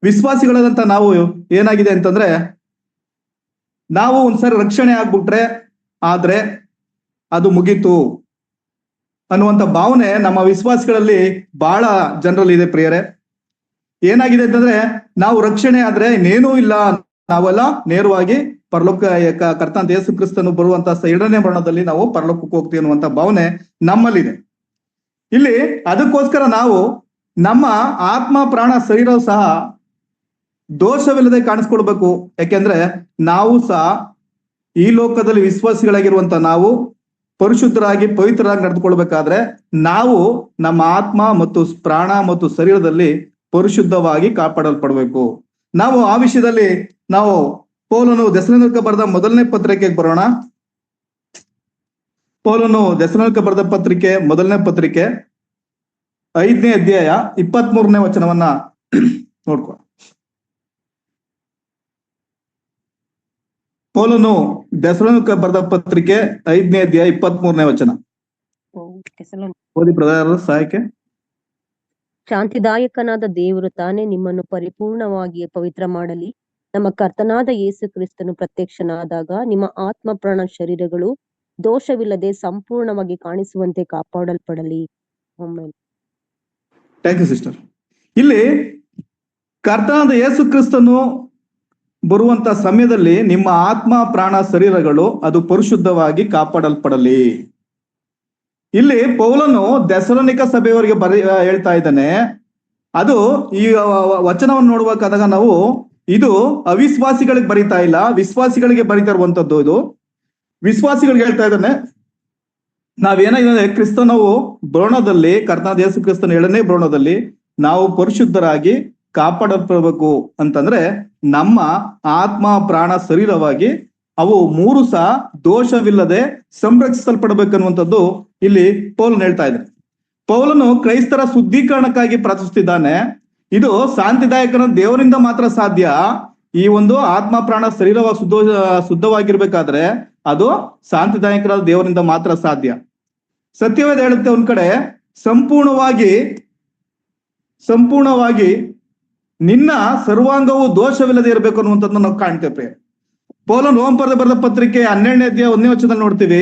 ವಿಶ್ವಾಸಿಗಳಾದಂತ ನಾವು ಏನಾಗಿದೆ ಅಂತಂದ್ರೆ, ನಾವು ಒಂದ್ಸರಿ ರಕ್ಷಣೆ ಆಗ್ಬಿಟ್ರೆ ಆದ್ರೆ ಅದು ಮುಗೀತು ಅನ್ನುವಂಥ ಭಾವನೆ ನಮ್ಮ ವಿಶ್ವಾಸಿಗಳಲ್ಲಿ ಬಹಳ ಜನರಲ್ಲಿ ಇದೆ ಪ್ರಿಯರೇ. ಏನಾಗಿದೆ ಅಂತಂದ್ರೆ, ನಾವು ರಕ್ಷಣೆ ಆದ್ರೆ ಇನ್ನೇನೂ ಇಲ್ಲ, ನಾವೆಲ್ಲ ನೇರವಾಗಿ ಪರಲೋಕ ಕರ್ತನಾದ ಯೇಸು ಕ್ರಿಸ್ತನು ಬರುವಂತ 2ನೇ ಮರಣದಲ್ಲಿ ನಾವು ಪರಲೋಕಕ್ಕೆ ಹೋಗ್ತೀವಿ ಅನ್ನುವಂತ ಭಾವನೆ ನಮ್ಮಲ್ಲಿದೆ. ಇಲ್ಲಿ ಅದಕ್ಕೋಸ್ಕರ ನಾವು ನಮ್ಮ ಆತ್ಮ ಪ್ರಾಣ ಶರೀರವು ಸಹ ದೋಷವಿಲ್ಲದೆ ಕಾಣಿಸ್ಕೊಳ್ಬೇಕು. ಯಾಕೆಂದ್ರೆ ನಾವು ಸಹ ಈ ಲೋಕದಲ್ಲಿ ವಿಶ್ವಾಸಿಗಳಾಗಿರುವಂತ ನಾವು ಪರಿಶುದ್ಧರಾಗಿ ಪವಿತ್ರರಾಗಿ ನಡೆದುಕೊಳ್ಬೇಕಾದ್ರೆ ನಾವು ನಮ್ಮ ಆತ್ಮ ಮತ್ತು ಪ್ರಾಣ ಮತ್ತು ಶರೀರದಲ್ಲಿ ಪರಿಶುದ್ಧವಾಗಿ ಕಾಪಾಡಲ್ಪಡ್ಬೇಕು. ನಾವು ಆ ವಿಷಯದಲ್ಲಿ ನಾವು ಪೌಲನು ಥೆಸಲೋನಿಕ ಬರೆದ 1ನೇ ಪತ್ರಿಕೆಗೆ ಬರೋಣ. ಪೌಲನು ಥೆಸಲೋನಿಕ ಬರೆದ ಪತ್ರಿಕೆ 1ನೇ ಪತ್ರಿಕೆ 5ನೇ ಅಧ್ಯಾಯ 23ನೇ ವಚನವನ್ನ ನೋಡ್ಕೊ. ಪೌಲನು ಥೆಸಲೋನಿಕ ಬರೆದ ಪತ್ರಿಕೆ 5ನೇ ಅಧ್ಯಾಯ 23ನೇ ವಚನ ಓದಿ ಬ್ರದರ್ ಸಹಾಯಕ್ಕೆ. ಶಾಂತಿದಾಯಕನಾದ ದೇವರು ತಾನೇ ನಿಮ್ಮನ್ನು ಪರಿಪೂರ್ಣವಾಗಿ ಪವಿತ್ರ ಮಾಡಲಿ. ನಮ್ಮ ಕರ್ತನಾದ ಯೇಸು ಕ್ರಿಸ್ತನು ಪ್ರತ್ಯಕ್ಷನಾದಾಗ ನಿಮ್ಮ ಆತ್ಮ ಪ್ರಾಣ ಶರೀರಗಳು ದೋಷವಿಲ್ಲದೆ ಸಂಪೂರ್ಣವಾಗಿ ಕಾಣಿಸುವಂತೆ ಕಾಪಾಡಲ್ಪಡಲಿ. Thank you sister. ಇಲ್ಲಿ ಕರ್ತನಾದ ಯೇಸು ಕ್ರಿಸ್ತನು ಬರುವಂತ ಸಮಯದಲ್ಲಿ ನಿಮ್ಮ ಆತ್ಮ ಪ್ರಾಣ ಶರೀರಗಳು ಅದು ಪರಿಶುದ್ಧವಾಗಿ ಕಾಪಾಡಲ್ಪಡಲಿ. ಇಲ್ಲಿ ಪೌಲನು ಥೆಸಲೋನಿಕ ಸಭೆಯವರಿಗೆ ಹೇಳ್ತಾ ಇದ್ದಾನೆ. ಅದು ಈ ವಚನವನ್ನು ನೋಡ್ಬೇಕಾದಾಗ ನಾವು ಇದು ಅವಿಶ್ವಾಸಿಗಳಿಗೆ ಬರೀತಾ ಇಲ್ಲ, ವಿಶ್ವಾಸಿಗಳಿಗೆ ಬರೀತಾ ಇರುವಂತದ್ದು. ಇದು ವಿಶ್ವಾಸಿಗಳಿಗೆ ಹೇಳ್ತಾ ಇದ್ದಾನೆ. ನಾವೇನಾಗಿದೆ ಕ್ರಿಸ್ತನವು ಭ್ರೂಣದಲ್ಲಿ, ಕರ್ತನಾದ ಯೇಸು ಕ್ರಿಸ್ತನ 7ನೇ ಭ್ರೂಣದಲ್ಲಿ ನಾವು ಪರಿಶುದ್ಧರಾಗಿ ಕಾಪಾಡಲ್ಪಡಬೇಕು ಅಂತಂದ್ರೆ ನಮ್ಮ ಆತ್ಮ ಪ್ರಾಣ ಶರೀರವಾಗಿ ಅವು 3 ಸಹ ದೋಷವಿಲ್ಲದೆ ಸಂರಕ್ಷಿಸಲ್ಪಡಬೇಕನ್ನುವಂಥದ್ದು ಇಲ್ಲಿ ಪೌಲನು ಹೇಳ್ತಾ ಇದ್ದಾನೆ. ಪೌಲನು ಕ್ರೈಸ್ತರ ಶುದ್ಧೀಕರಣಕ್ಕಾಗಿ ಪ್ರಾರ್ಥಿಸುತ್ತಿದ್ದಾನೆ. ಇದು ಶಾಂತಿದಾಯಕನ ದೇವರಿಂದ ಮಾತ್ರ ಸಾಧ್ಯ. ಈ ಒಂದು ಆತ್ಮ ಪ್ರಾಣ ಶರೀರ ಶುದ್ಧವಾಗಿರ್ಬೇಕಾದ್ರೆ ಅದು ಶಾಂತಿದಾಯಕರಾದ ದೇವರಿಂದ ಮಾತ್ರ ಸಾಧ್ಯ. ಸತ್ಯವೇದ ಹೇಳುತ್ತೆ ಒಂದ್ ಕಡೆ, ಸಂಪೂರ್ಣವಾಗಿ ನಿನ್ನ ಸರ್ವಾಂಗವು ದೋಷವಿಲ್ಲದೆ ಇರಬೇಕು ಅನ್ನುವಂಥದ್ದು ನಾವು ಕಾಣ್ತೇವೆ. ಪೌಲನು ರೋಮಪುರದ ಬರೆದ ಪತ್ರಿಕೆ 12ನೇ ಅಧ್ಯಾಯ 1ನೇ ವಚನದಲ್ಲಿ ನೋಡ್ತೀವಿ,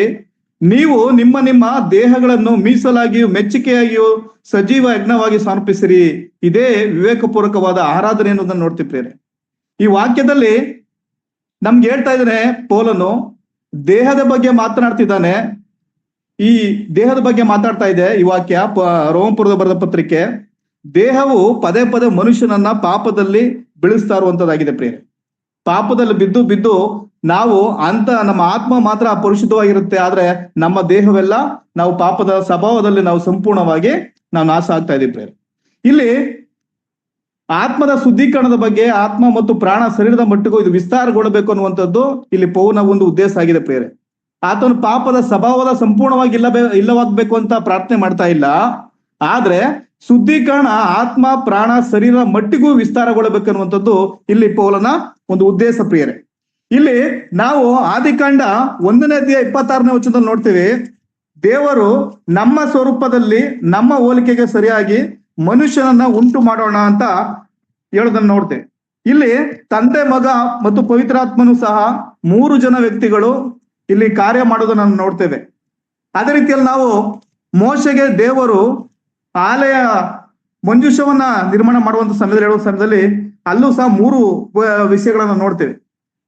ನೀವು ನಿಮ್ಮ ದೇಹಗಳನ್ನು ಮೀಸಲಾಗಿಯೂ ಮೆಚ್ಚುಗೆಯಾಗಿಯೂ ಸಜೀವ ಯಜ್ಞವಾಗಿ ಸಮರ್ಪಿಸಿರಿ, ಇದೇ ವಿವೇಕಪೂರ್ವಕವಾದ ಆರಾಧನೆ ಎನ್ನುವುದನ್ನು ನೋಡ್ತೀವಿ. ಈ ವಾಕ್ಯದಲ್ಲಿ ನಮ್ಗೆ ಹೇಳ್ತಾ ಇದ್ದಾನೆ, ಪೌಲನು ದೇಹದ ಬಗ್ಗೆ ಮಾತನಾಡ್ತಿದ್ದಾನೆ. ಈ ದೇಹದ ಬಗ್ಗೆ ಮಾತಾಡ್ತಾ ಇದೆ ಈ ವಾಕ್ಯ. ರೋಮಪುರದ ಬರೆದ ಪತ್ರಿಕೆ, ದೇಹವು ಪದೇ ಪದೇ ಮನುಷ್ಯನನ್ನ ಪಾಪದಲ್ಲಿ ಬೀಳಿಸ್ತಾ ಇರುವಂತದ್ದಾಗಿದೆ ಪ್ರಿಯರೇ. ಪಾಪದಲ್ಲಿ ಬಿದ್ದು ನಾವು ನಮ್ಮ ಆತ್ಮ ಮಾತ್ರ ಪರಿಶುದ್ಧವಾಗಿರುತ್ತೆ, ಆದ್ರೆ ನಮ್ಮ ದೇಹವೆಲ್ಲ ನಾವು ಪಾಪದ ಸ್ವಭಾವದಲ್ಲಿ ನಾವು ಸಂಪೂರ್ಣವಾಗಿ ನಾವು ನಾಶ ಆಗ್ತಾ ಇದೀವಿ ಪ್ರಿಯರೇ. ಇಲ್ಲಿ ಆತ್ಮದ ಶುದ್ಧೀಕರಣದ ಬಗ್ಗೆ ಆತ್ಮ ಮತ್ತು ಪ್ರಾಣ ಶರೀರದ ಮಟ್ಟಿಗೂ ಇದು ವಿಸ್ತಾರಗೊಳ್ಳಬೇಕು ಅನ್ನುವಂಥದ್ದು ಇಲ್ಲಿ ಪೌಲನ ಒಂದು ಉದ್ದೇಶ ಆಗಿದೆ ಪ್ರಿಯರೇ. ಆತನ ಪಾಪದ ಸ್ವಭಾವದ ಸಂಪೂರ್ಣವಾಗಿ ಇಲ್ಲವಾಗಬೇಕು ಅಂತ ಪ್ರಾರ್ಥನೆ ಮಾಡ್ತಾ ಇಲ್ಲ, ಆದ್ರೆ ಶುದ್ಧೀಕರಣ ಆತ್ಮ ಪ್ರಾಣ ಶರೀರ ಮಟ್ಟಿಗೂ ವಿಸ್ತಾರಗೊಳ್ಳಬೇಕನ್ನುವಂಥದ್ದು ಇಲ್ಲಿ ಪೌಲನ ಒಂದು ಉದ್ದೇಶ ಪ್ರಿಯರೇ. ಇಲ್ಲಿ ನಾವು ಆದಿಕಾಂಡ 1ನೇ ಅಧ್ಯಾಯ 26ನೇ ವಚನದಲ್ಲಿ ನೋಡ್ತೀವಿ, ದೇವರು ನಮ್ಮ ಸ್ವರೂಪದಲ್ಲಿ ನಮ್ಮ ಹೋಲಿಕೆಗೆ ಸರಿಯಾಗಿ ಮನುಷ್ಯನನ್ನ ಉಂಟು ಮಾಡೋಣ ಅಂತ ಹೇಳೋದನ್ನ ನೋಡ್ತೇವೆ. ಇಲ್ಲಿ ತಂದೆ, ಮಗ ಮತ್ತು ಪವಿತ್ರಾತ್ಮನು ಸಹ 3 ಜನ ವ್ಯಕ್ತಿಗಳು ಇಲ್ಲಿ ಕಾರ್ಯ ಮಾಡೋದನ್ನ ನೋಡ್ತೇವೆ. ಅದೇ ರೀತಿಯಲ್ಲಿ ನಾವು ಮೋಶೆಗೆ ದೇವರು ಆಲಯ ಮಂಜೂಷವನ್ನ ನಿರ್ಮಾಣ ಮಾಡುವಂತ ಹೇಳುವ ಸಮಯದಲ್ಲಿ ಅಲ್ಲೂ ಸಹ 3 ವಿಷಯಗಳನ್ನ ನೋಡ್ತೇವೆ.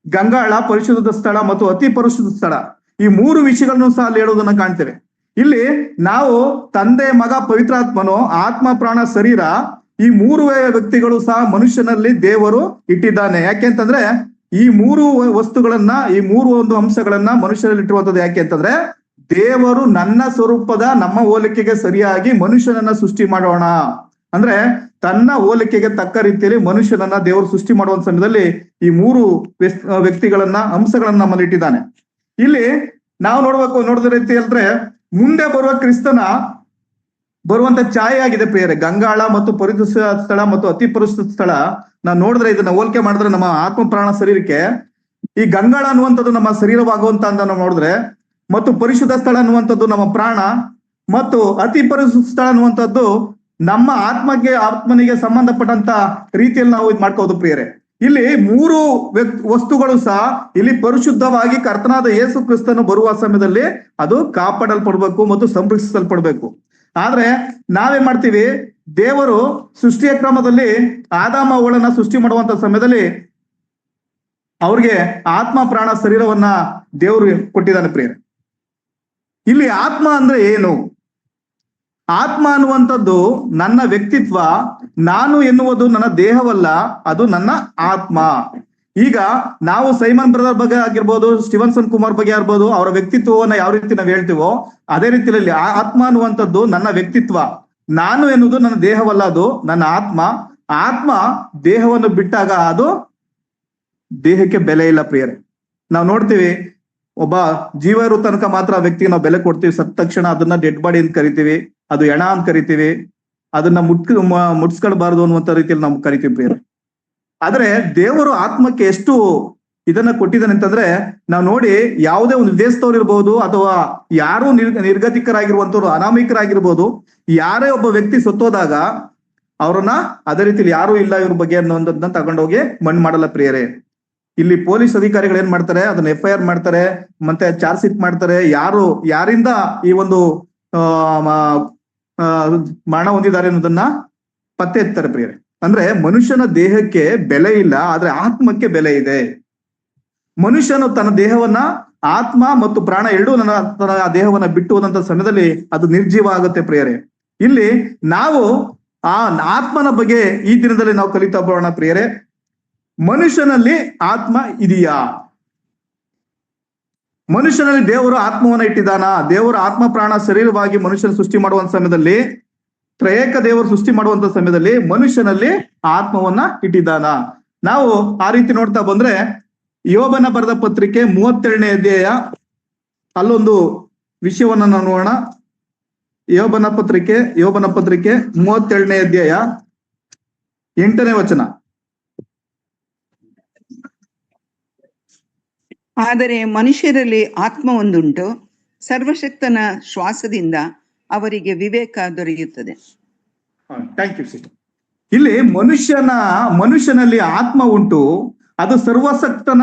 ಗಂಗಾಳ, ಪರಿಶುದ್ಧ ಸ್ಥಳ ಮತ್ತು ಅತಿ ಪರಿಶುದ್ಧ ಸ್ಥಳ, ಈ 3 ವಿಷಯಗಳನ್ನು ಸಹ ಅಲ್ಲಿ ಹೇಳುವುದನ್ನ ಕಾಣ್ತೇವೆ. ಇಲ್ಲಿ ನಾವು ತಂದೆ, ಮಗ, ಪವಿತ್ರಾತ್ಮನು, ಆತ್ಮ ಪ್ರಾಣ ಶರೀರ, ಈ 3 ವ್ಯಕ್ತಿಗಳು ಸಹ ಮನುಷ್ಯನಲ್ಲಿ ದೇವರು ಇಟ್ಟಿದ್ದಾನೆ. ಯಾಕೆಂತಂದ್ರೆ ಈ 3 ವಸ್ತುಗಳನ್ನ, ಈ 3 ಒಂದು ಅಂಶಗಳನ್ನ ಮನುಷ್ಯರಲ್ಲಿ ಇಟ್ಟಿರುವಂತದ್ದು ಯಾಕೆ ಅಂತಂದ್ರೆ, ದೇವರು ನನ್ನ ಸ್ವರೂಪದ ನಮ್ಮ ಹೋಲಿಕೆಗೆ ಸರಿಯಾಗಿ ಮನುಷ್ಯನನ್ನ ಸೃಷ್ಟಿ ಮಾಡೋಣ ಅಂದ್ರೆ ತನ್ನ ಹೋಲಿಕೆಗೆ ತಕ್ಕ ರೀತಿಯಲ್ಲಿ ಮನುಷ್ಯನನ್ನ ದೇವರು ಸೃಷ್ಟಿ ಮಾಡುವಂತ ಸಮಯದಲ್ಲಿ ಈ 3 ವ್ಯಕ್ತಿಗಳನ್ನ ಅಂಶಗಳನ್ನ ನಮ್ಮಲ್ಲಿ ಇಟ್ಟಿದ್ದಾನೆ. ಇಲ್ಲಿ ನಾವು ನೋಡಿದ ರೀತಿ ಅಂದ್ರೆ ಮುಂದೆ ಬರುವ ಕ್ರಿಸ್ತನ ಬರುವಂತ ಛಾಯೆ ಆಗಿದೆ ಪ್ರಿಯರೇ. ಗಂಗಾಳ ಮತ್ತು ಪರಿಶುದ್ಧ ಸ್ಥಳ ಮತ್ತು ಅತಿ ಪರಿಶುದ್ಧ ಸ್ಥಳ ನಾವು ನೋಡಿದ್ರೆ, ಇದನ್ನ ಹೋಲಿಕೆ ಮಾಡಿದ್ರೆ ನಮ್ಮ ಆತ್ಮ ಪ್ರಾಣ ಶರೀರಕ್ಕೆ ಈ ಗಂಗಾಳ ಅನ್ನುವಂಥದ್ದು ನಮ್ಮ ಶರೀರವಾಗುವಂತ ಅಂತ ನಾವು ನೋಡಿದ್ರೆ, ಮತ್ತು ಪರಿಶುದ್ಧ ಸ್ಥಳ ಅನ್ನುವಂಥದ್ದು ನಮ್ಮ ಪ್ರಾಣ, ಮತ್ತು ಅತಿ ಪರಿಶುದ್ಧ ಸ್ಥಳ ಅನ್ನುವಂಥದ್ದು ನಮ್ಮ ಆತ್ಮನಿಗೆ ಸಂಬಂಧಪಟ್ಟಂತ ರೀತಿಯಲ್ಲಿ ನಾವು ಇದು ಮಾಡ್ಕೋದು ಪ್ರಿಯರೇ. ಇಲ್ಲಿ ಮೂರು ವಸ್ತುಗಳು ಸಹ ಇಲ್ಲಿ ಪರಿಶುದ್ಧವಾಗಿ ಕರ್ತನಾದ ಯೇಸು ಕ್ರಿಸ್ತನು ಬರುವ ಸಮಯದಲ್ಲಿ ಅದು ಕಾಪಾಡಲ್ಪಡ್ಬೇಕು ಮತ್ತು ಸಂರಕ್ಷಿಸಲ್ಪಡ್ಬೇಕು. ಆದ್ರೆ ನಾವೇನ್ ಮಾಡ್ತೀವಿ, ದೇವರು ಸೃಷ್ಟಿಯ ಕ್ರಮದಲ್ಲಿ ಆದಾಮ ಅವಳನ್ನ ಸೃಷ್ಟಿ ಮಾಡುವಂತ ಸಮಯದಲ್ಲಿ ಅವ್ರಿಗೆ ಆತ್ಮ ಪ್ರಾಣ ಶರೀರವನ್ನ ದೇವರು ಕೊಟ್ಟಿದ್ದಾನೆ ಪ್ರಿಯರೇ. ಇಲ್ಲಿ ಆತ್ಮ ಅಂದ್ರೆ ಏನು? ಆತ್ಮ ಅನ್ನುವಂಥದ್ದು ನನ್ನ ವ್ಯಕ್ತಿತ್ವ, ನಾನು ಎನ್ನುವುದು ನನ್ನ ದೇಹವಲ್ಲ, ಅದು ನನ್ನ ಆತ್ಮ. ಈಗ ನಾವು ಸೈಮನ್ ಬ್ರದರ್ ಬಗ್ಗೆ ಆಗಿರ್ಬೋದು, ಸ್ಟಿವನ್ಸನ್ ಕುಮಾರ್ ಬಗ್ಗೆ ಆಗಿರ್ಬೋದು, ಅವರ ವ್ಯಕ್ತಿತ್ವವನ್ನ ಯಾವ ರೀತಿ ನಾವು ಹೇಳ್ತೀವೋ ಅದೇ ರೀತಿಯಲ್ಲಿ ಆತ್ಮ ಅನ್ನುವಂಥದ್ದು ನನ್ನ ವ್ಯಕ್ತಿತ್ವ, ನಾನು ಎನ್ನುವುದು ನನ್ನ ದೇಹವಲ್ಲ, ಅದು ನನ್ನ ಆತ್ಮ. ಆತ್ಮ ದೇಹವನ್ನು ಬಿಟ್ಟಾಗ ಅದು ದೇಹಕ್ಕೆ ಬೆಲೆ ಇಲ್ಲ ಪ್ರಿಯರೇ. ನಾವು ನೋಡ್ತೀವಿ, ಒಬ್ಬ ಜೀವ ಇರೋ ತನಕ ಮಾತ್ರ ಆ ವ್ಯಕ್ತಿಗೆ ನಾವು ಬೆಲೆ ಕೊಡ್ತೀವಿ. ಸತ್ತ ತಕ್ಷಣ ಅದನ್ನ ಡೆಡ್ ಬಾಡಿ ಅಂತ ಕರಿತೀವಿ, ಅದು ಎಣ ಅಂತ ಕರಿತೀವಿ, ಅದನ್ನ ಮುಟ್ಸ್ಕೊಳ್ಬಾರ್ದು ಅನ್ನುವಂತ ರೀತಿಯಲ್ಲಿ ನಾವು ಕರಿತೀವಿ ಪ್ರಿಯರೇ. ಆದ್ರೆ ದೇವರು ಆತ್ಮಕ್ಕೆ ಎಷ್ಟು ಇದನ್ನ ಕೊಟ್ಟಿದ್ದಾನೆ ಅಂತಂದ್ರೆ, ನಾವು ನೋಡಿ, ಯಾವುದೇ ಒಂದು ವಿದೇಶದವ್ರು ಇರ್ಬೋದು ಅಥವಾ ಯಾರು ನಿರ್ಗತಿಕರಾಗಿರುವಂತವ್ರು, ಅನಾಮಿಕರಾಗಿರ್ಬೋದು, ಯಾರೇ ಒಬ್ಬ ವ್ಯಕ್ತಿ ಸತ್ತೋದಾಗ ಅವ್ರನ್ನ ಅದೇ ರೀತಿಯಲ್ಲಿ ಯಾರು ಇಲ್ಲ ಇವ್ರ ಬಗ್ಗೆ ಅನ್ನೋದನ್ನ ತಗೊಂಡೋಗಿ ಮಣ್ಣು ಮಾಡಲ್ಲ ಪ್ರಿಯರೇ. ಇಲ್ಲಿ ಪೊಲೀಸ್ ಅಧಿಕಾರಿಗಳು ಏನ್ ಮಾಡ್ತಾರೆ, ಅದನ್ನ FIR ಮಾಡ್ತಾರೆ, ಮತ್ತೆ ಚಾರ್ಜ್ ಶೀಟ್ ಮಾಡ್ತಾರೆ. ಯಾರಿಂದ ಈ ಒಂದು ಮರಣ ಹೊಂದಿದ್ದಾರೆ ಅನ್ನೋದನ್ನ ಪತ್ತೆ ಹಚ್ತಾರೆ ಪ್ರಿಯರೇ. ಅಂದ್ರೆ ಮನುಷ್ಯನ ದೇಹಕ್ಕೆ ಬೆಲೆ ಇಲ್ಲ, ಆದ್ರೆ ಆತ್ಮಕ್ಕೆ ಬೆಲೆ ಇದೆ. ಮನುಷ್ಯನು ತನ್ನ ದೇಹವನ್ನ, ಆತ್ಮ ಮತ್ತು ಪ್ರಾಣ ಎರಡೂ ತನ್ನ ದೇಹವನ್ನ ಬಿಟ್ಟು ಹೋದಂತ ಸಮಯದಲ್ಲಿ ಅದು ನಿರ್ಜೀವ ಆಗುತ್ತೆ ಪ್ರಿಯರೇ. ಇಲ್ಲಿ ನಾವು ಆ ಆತ್ಮನ ಬಗ್ಗೆ ಈ ದಿನದಲ್ಲಿ ನಾವು ಕಲಿತಾ ಬರೋಣ ಪ್ರಿಯರೇ. ಮನುಷ್ಯನಲ್ಲಿ ಆತ್ಮ ಇದೆಯಾ? ಮನುಷ್ಯನಲ್ಲಿ ದೇವರು ಆತ್ಮವನ್ನ ಇಟ್ಟಿದ್ದಾನ? ದೇವರು ಆತ್ಮ ಪ್ರಾಣ ಶರೀರವಾಗಿ ಮನುಷ್ಯನ ಸೃಷ್ಟಿ ಮಾಡುವಂತ ಸಮಯದಲ್ಲಿ, ತ್ರಯೇಕ ದೇವರು ಸೃಷ್ಟಿ ಮಾಡುವಂತ ಸಮಯದಲ್ಲಿ ಮನುಷ್ಯನಲ್ಲಿ ಆತ್ಮವನ್ನ ಇಟ್ಟಿದ್ದಾನ? ನಾವು ಆ ರೀತಿ ನೋಡ್ತಾ ಬಂದ್ರೆ ಯೋಬನ ಬರೆದ ಪತ್ರಿಕೆ 32ನೇ ಅಧ್ಯಾಯ, ಅಲ್ಲೊಂದು ವಿಷಯವನ್ನ ನಾವು ನೋಡೋಣ. ಯೋಬನ ಪತ್ರಿಕೆ 32ನೇ ಅಧ್ಯಾಯ 8ನೇ ವಚನ. ಆದರೆ ಮನುಷ್ಯರಲ್ಲಿ ಆತ್ಮ ಒಂದುಂಟು, ಸರ್ವಶಕ್ತನ ಶ್ವಾಸದಿಂದ ಅವರಿಗೆ ವಿವೇಕ ದೊರೆಯುತ್ತದೆ. Thank you sister. ಇಲ್ಲಿ ಮನುಷ್ಯನಲ್ಲಿ ಆತ್ಮ ಉಂಟು, ಅದು ಸರ್ವಶಕ್ತನ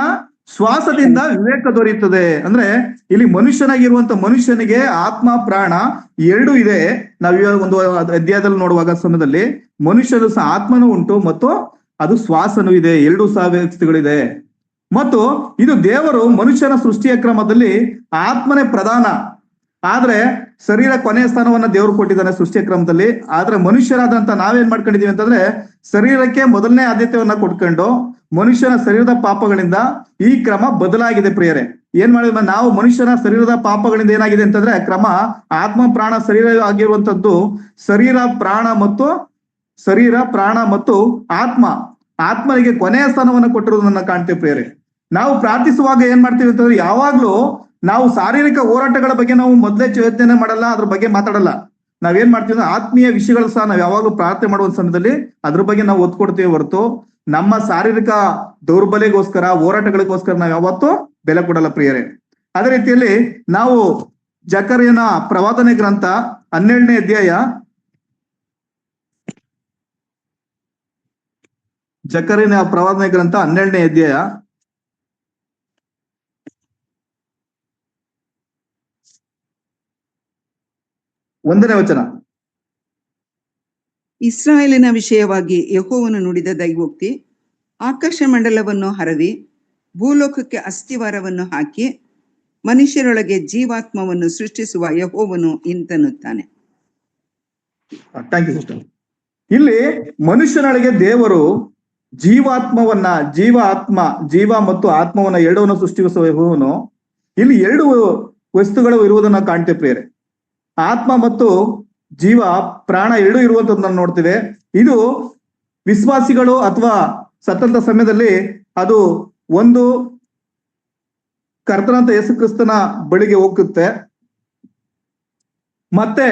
ಶ್ವಾಸದಿಂದ ವಿವೇಕ ದೊರೆಯುತ್ತದೆ. ಅಂದ್ರೆ ಇಲ್ಲಿ ಮನುಷ್ಯನಿಗೆ ಆತ್ಮ ಪ್ರಾಣ ಎರಡು ಇದೆ. ನಾವು ಒಂದು ಅಧ್ಯಾಯದಲ್ಲಿ ನೋಡುವಾಗ ಸಮಯದಲ್ಲಿ ಮನುಷ್ಯನು ಸಹ ಆತ್ಮನೂ ಉಂಟು ಮತ್ತು ಅದು ಶ್ವಾಸನೂ ಇದೆ, ಎರಡು ಸಹ ವ್ಯಕ್ತಿಗಳಿದೆ. ಮತ್ತು ಇದು ದೇವರು ಮನುಷ್ಯನ ಸೃಷ್ಟಿಯ ಕ್ರಮದಲ್ಲಿ ಆತ್ಮನೇ ಪ್ರಧಾನ, ಆದ್ರೆ ಶರೀರ ಕೊನೆಯ ಸ್ಥಾನವನ್ನ ದೇವರು ಕೊಟ್ಟಿದ್ದಾನೆ ಸೃಷ್ಟಿಯ ಕ್ರಮದಲ್ಲಿ. ಆದ್ರೆ ಮನುಷ್ಯರಾದಂತ ನಾವೇನ್ ಮಾಡ್ಕೊಂಡಿದೀವಿ ಅಂತಂದ್ರೆ, ಶರೀರಕ್ಕೆ ಮೊದಲನೇ ಆದ್ಯತೆಯನ್ನ ಕೊಟ್ಕೊಂಡು ಮನುಷ್ಯನ ಶರೀರದ ಪಾಪಗಳಿಂದ ಈ ಕ್ರಮ ಬದಲಾಗಿದೆ ಪ್ರಿಯರೇ. ಏನ್ ಮಾಡಿದ್ವಿ ನಾವು? ಮನುಷ್ಯನ ಶರೀರದ ಪಾಪಗಳಿಂದ ಏನಾಗಿದೆ ಅಂತಂದ್ರೆ ಕ್ರಮ ಆತ್ಮ ಪ್ರಾಣ ಶರೀರ ಆಗಿರುವಂತದ್ದು ಶರೀರ ಪ್ರಾಣ ಮತ್ತು ಆತ್ಮನಿಗೆ ಕೊನೆಯ ಸ್ಥಾನವನ್ನ ಕೊಟ್ಟಿರೋದನ್ನ ಕಾಣ್ತೇವೆ ಪ್ರಿಯರೇ. ನಾವು ಪ್ರಾರ್ಥಿಸುವಾಗ ಏನ್ ಮಾಡ್ತೀವಿ ಅಂತಂದ್ರೆ, ಯಾವಾಗ್ಲೂ ನಾವು ಶಾರೀರಿಕ ಹೋರಾಟಗಳ ಬಗ್ಗೆ ನಾವು ಮೊದಲೇ ಯೋಚನೆ ಮಾಡಲ್ಲ, ಅದ್ರ ಬಗ್ಗೆ ಮಾತಾಡಲ್ಲ. ನಾವೇನ್ ಮಾಡ್ತೀವಿ ಅಂದ್ರೆ ಆತ್ಮೀಯ ವಿಷಯಗಳು ಸಹ ನಾವು ಯಾವಾಗ್ಲೂ ಪ್ರಾರ್ಥನೆ ಮಾಡುವ ಸಮಯದಲ್ಲಿ ಅದ್ರ ಬಗ್ಗೆ ನಾವು ಒತ್ತು ಕೊಡ್ತೀವಿ ಹೊರತು ನಮ್ಮ ಶಾರೀರಿಕ ದೌರ್ಬಲ್ಯಗೋಸ್ಕರ, ಹೋರಾಟಗಳಿಗೋಸ್ಕರ ನಾವು ಯಾವತ್ತೂ ಬೆಲೆ ಕೊಡಲ್ಲ ಪ್ರಿಯರೇ. ಅದೇ ರೀತಿಯಲ್ಲಿ ನಾವು ಜಕರ್ಯನ ಪ್ರವಾದನೆ ಗ್ರಂಥ 12ನೇ ಅಧ್ಯಾಯ, ಜಕರ್ಯನ ಪ್ರವಾದನೆ ಗ್ರಂಥ 12ನೇ ಅಧ್ಯಾಯ 1ನೇ ವಚನ. ಇಸ್ರಾಯೇಲಿನ ವಿಷಯವಾಗಿ ಯೆಹೋವನು ನುಡಿದ ದೈವೋಕ್ತಿ, ಆಕಾಶ ಮಂಡಲವನ್ನು ಹರವಿ ಭೂಲೋಕಕ್ಕೆ ಅಸ್ಥಿವಾರವನ್ನು ಹಾಕಿ ಮನುಷ್ಯರೊಳಗೆ ಜೀವಾತ್ಮವನ್ನು ಸೃಷ್ಟಿಸುವ ಯೆಹೋವನು ಇಂತನ್ನುತ್ತಾನೆ. Thank you sister. ಇಲ್ಲಿ ಮನುಷ್ಯನೊಳಗೆ ದೇವರು ಜೀವ ಮತ್ತು ಆತ್ಮವನ್ನ ಎರಡವನ್ನು ಸೃಷ್ಟಿಸುವ ಯೆಹೋವನು ಇಲ್ಲಿ ಎರಡು ವಸ್ತುಗಳು ಇರುವುದನ್ನ ಕಾಣ್ತೇವೆ ಪ್ರಿಯರೇ. ಆತ್ಮ ಮತ್ತು ಜೀವ ಪ್ರಾಣ ಎರಡು ಇರುವಂತದ್ದನ್ನ ನೋಡ್ತೇವೆ. ಇದು ವಿಶ್ವಾಸಿಗಳು ಅಥವಾ ಸತ್ತಂತ ಸಮಯದಲ್ಲಿ ಅದು ಒಂದು ಕರ್ತನಾದ ಯೇಸು ಕ್ರಿಸ್ತನ ಬಳಿಗೆ ಹೋಗುತ್ತೆ. ಮತ್ತೆ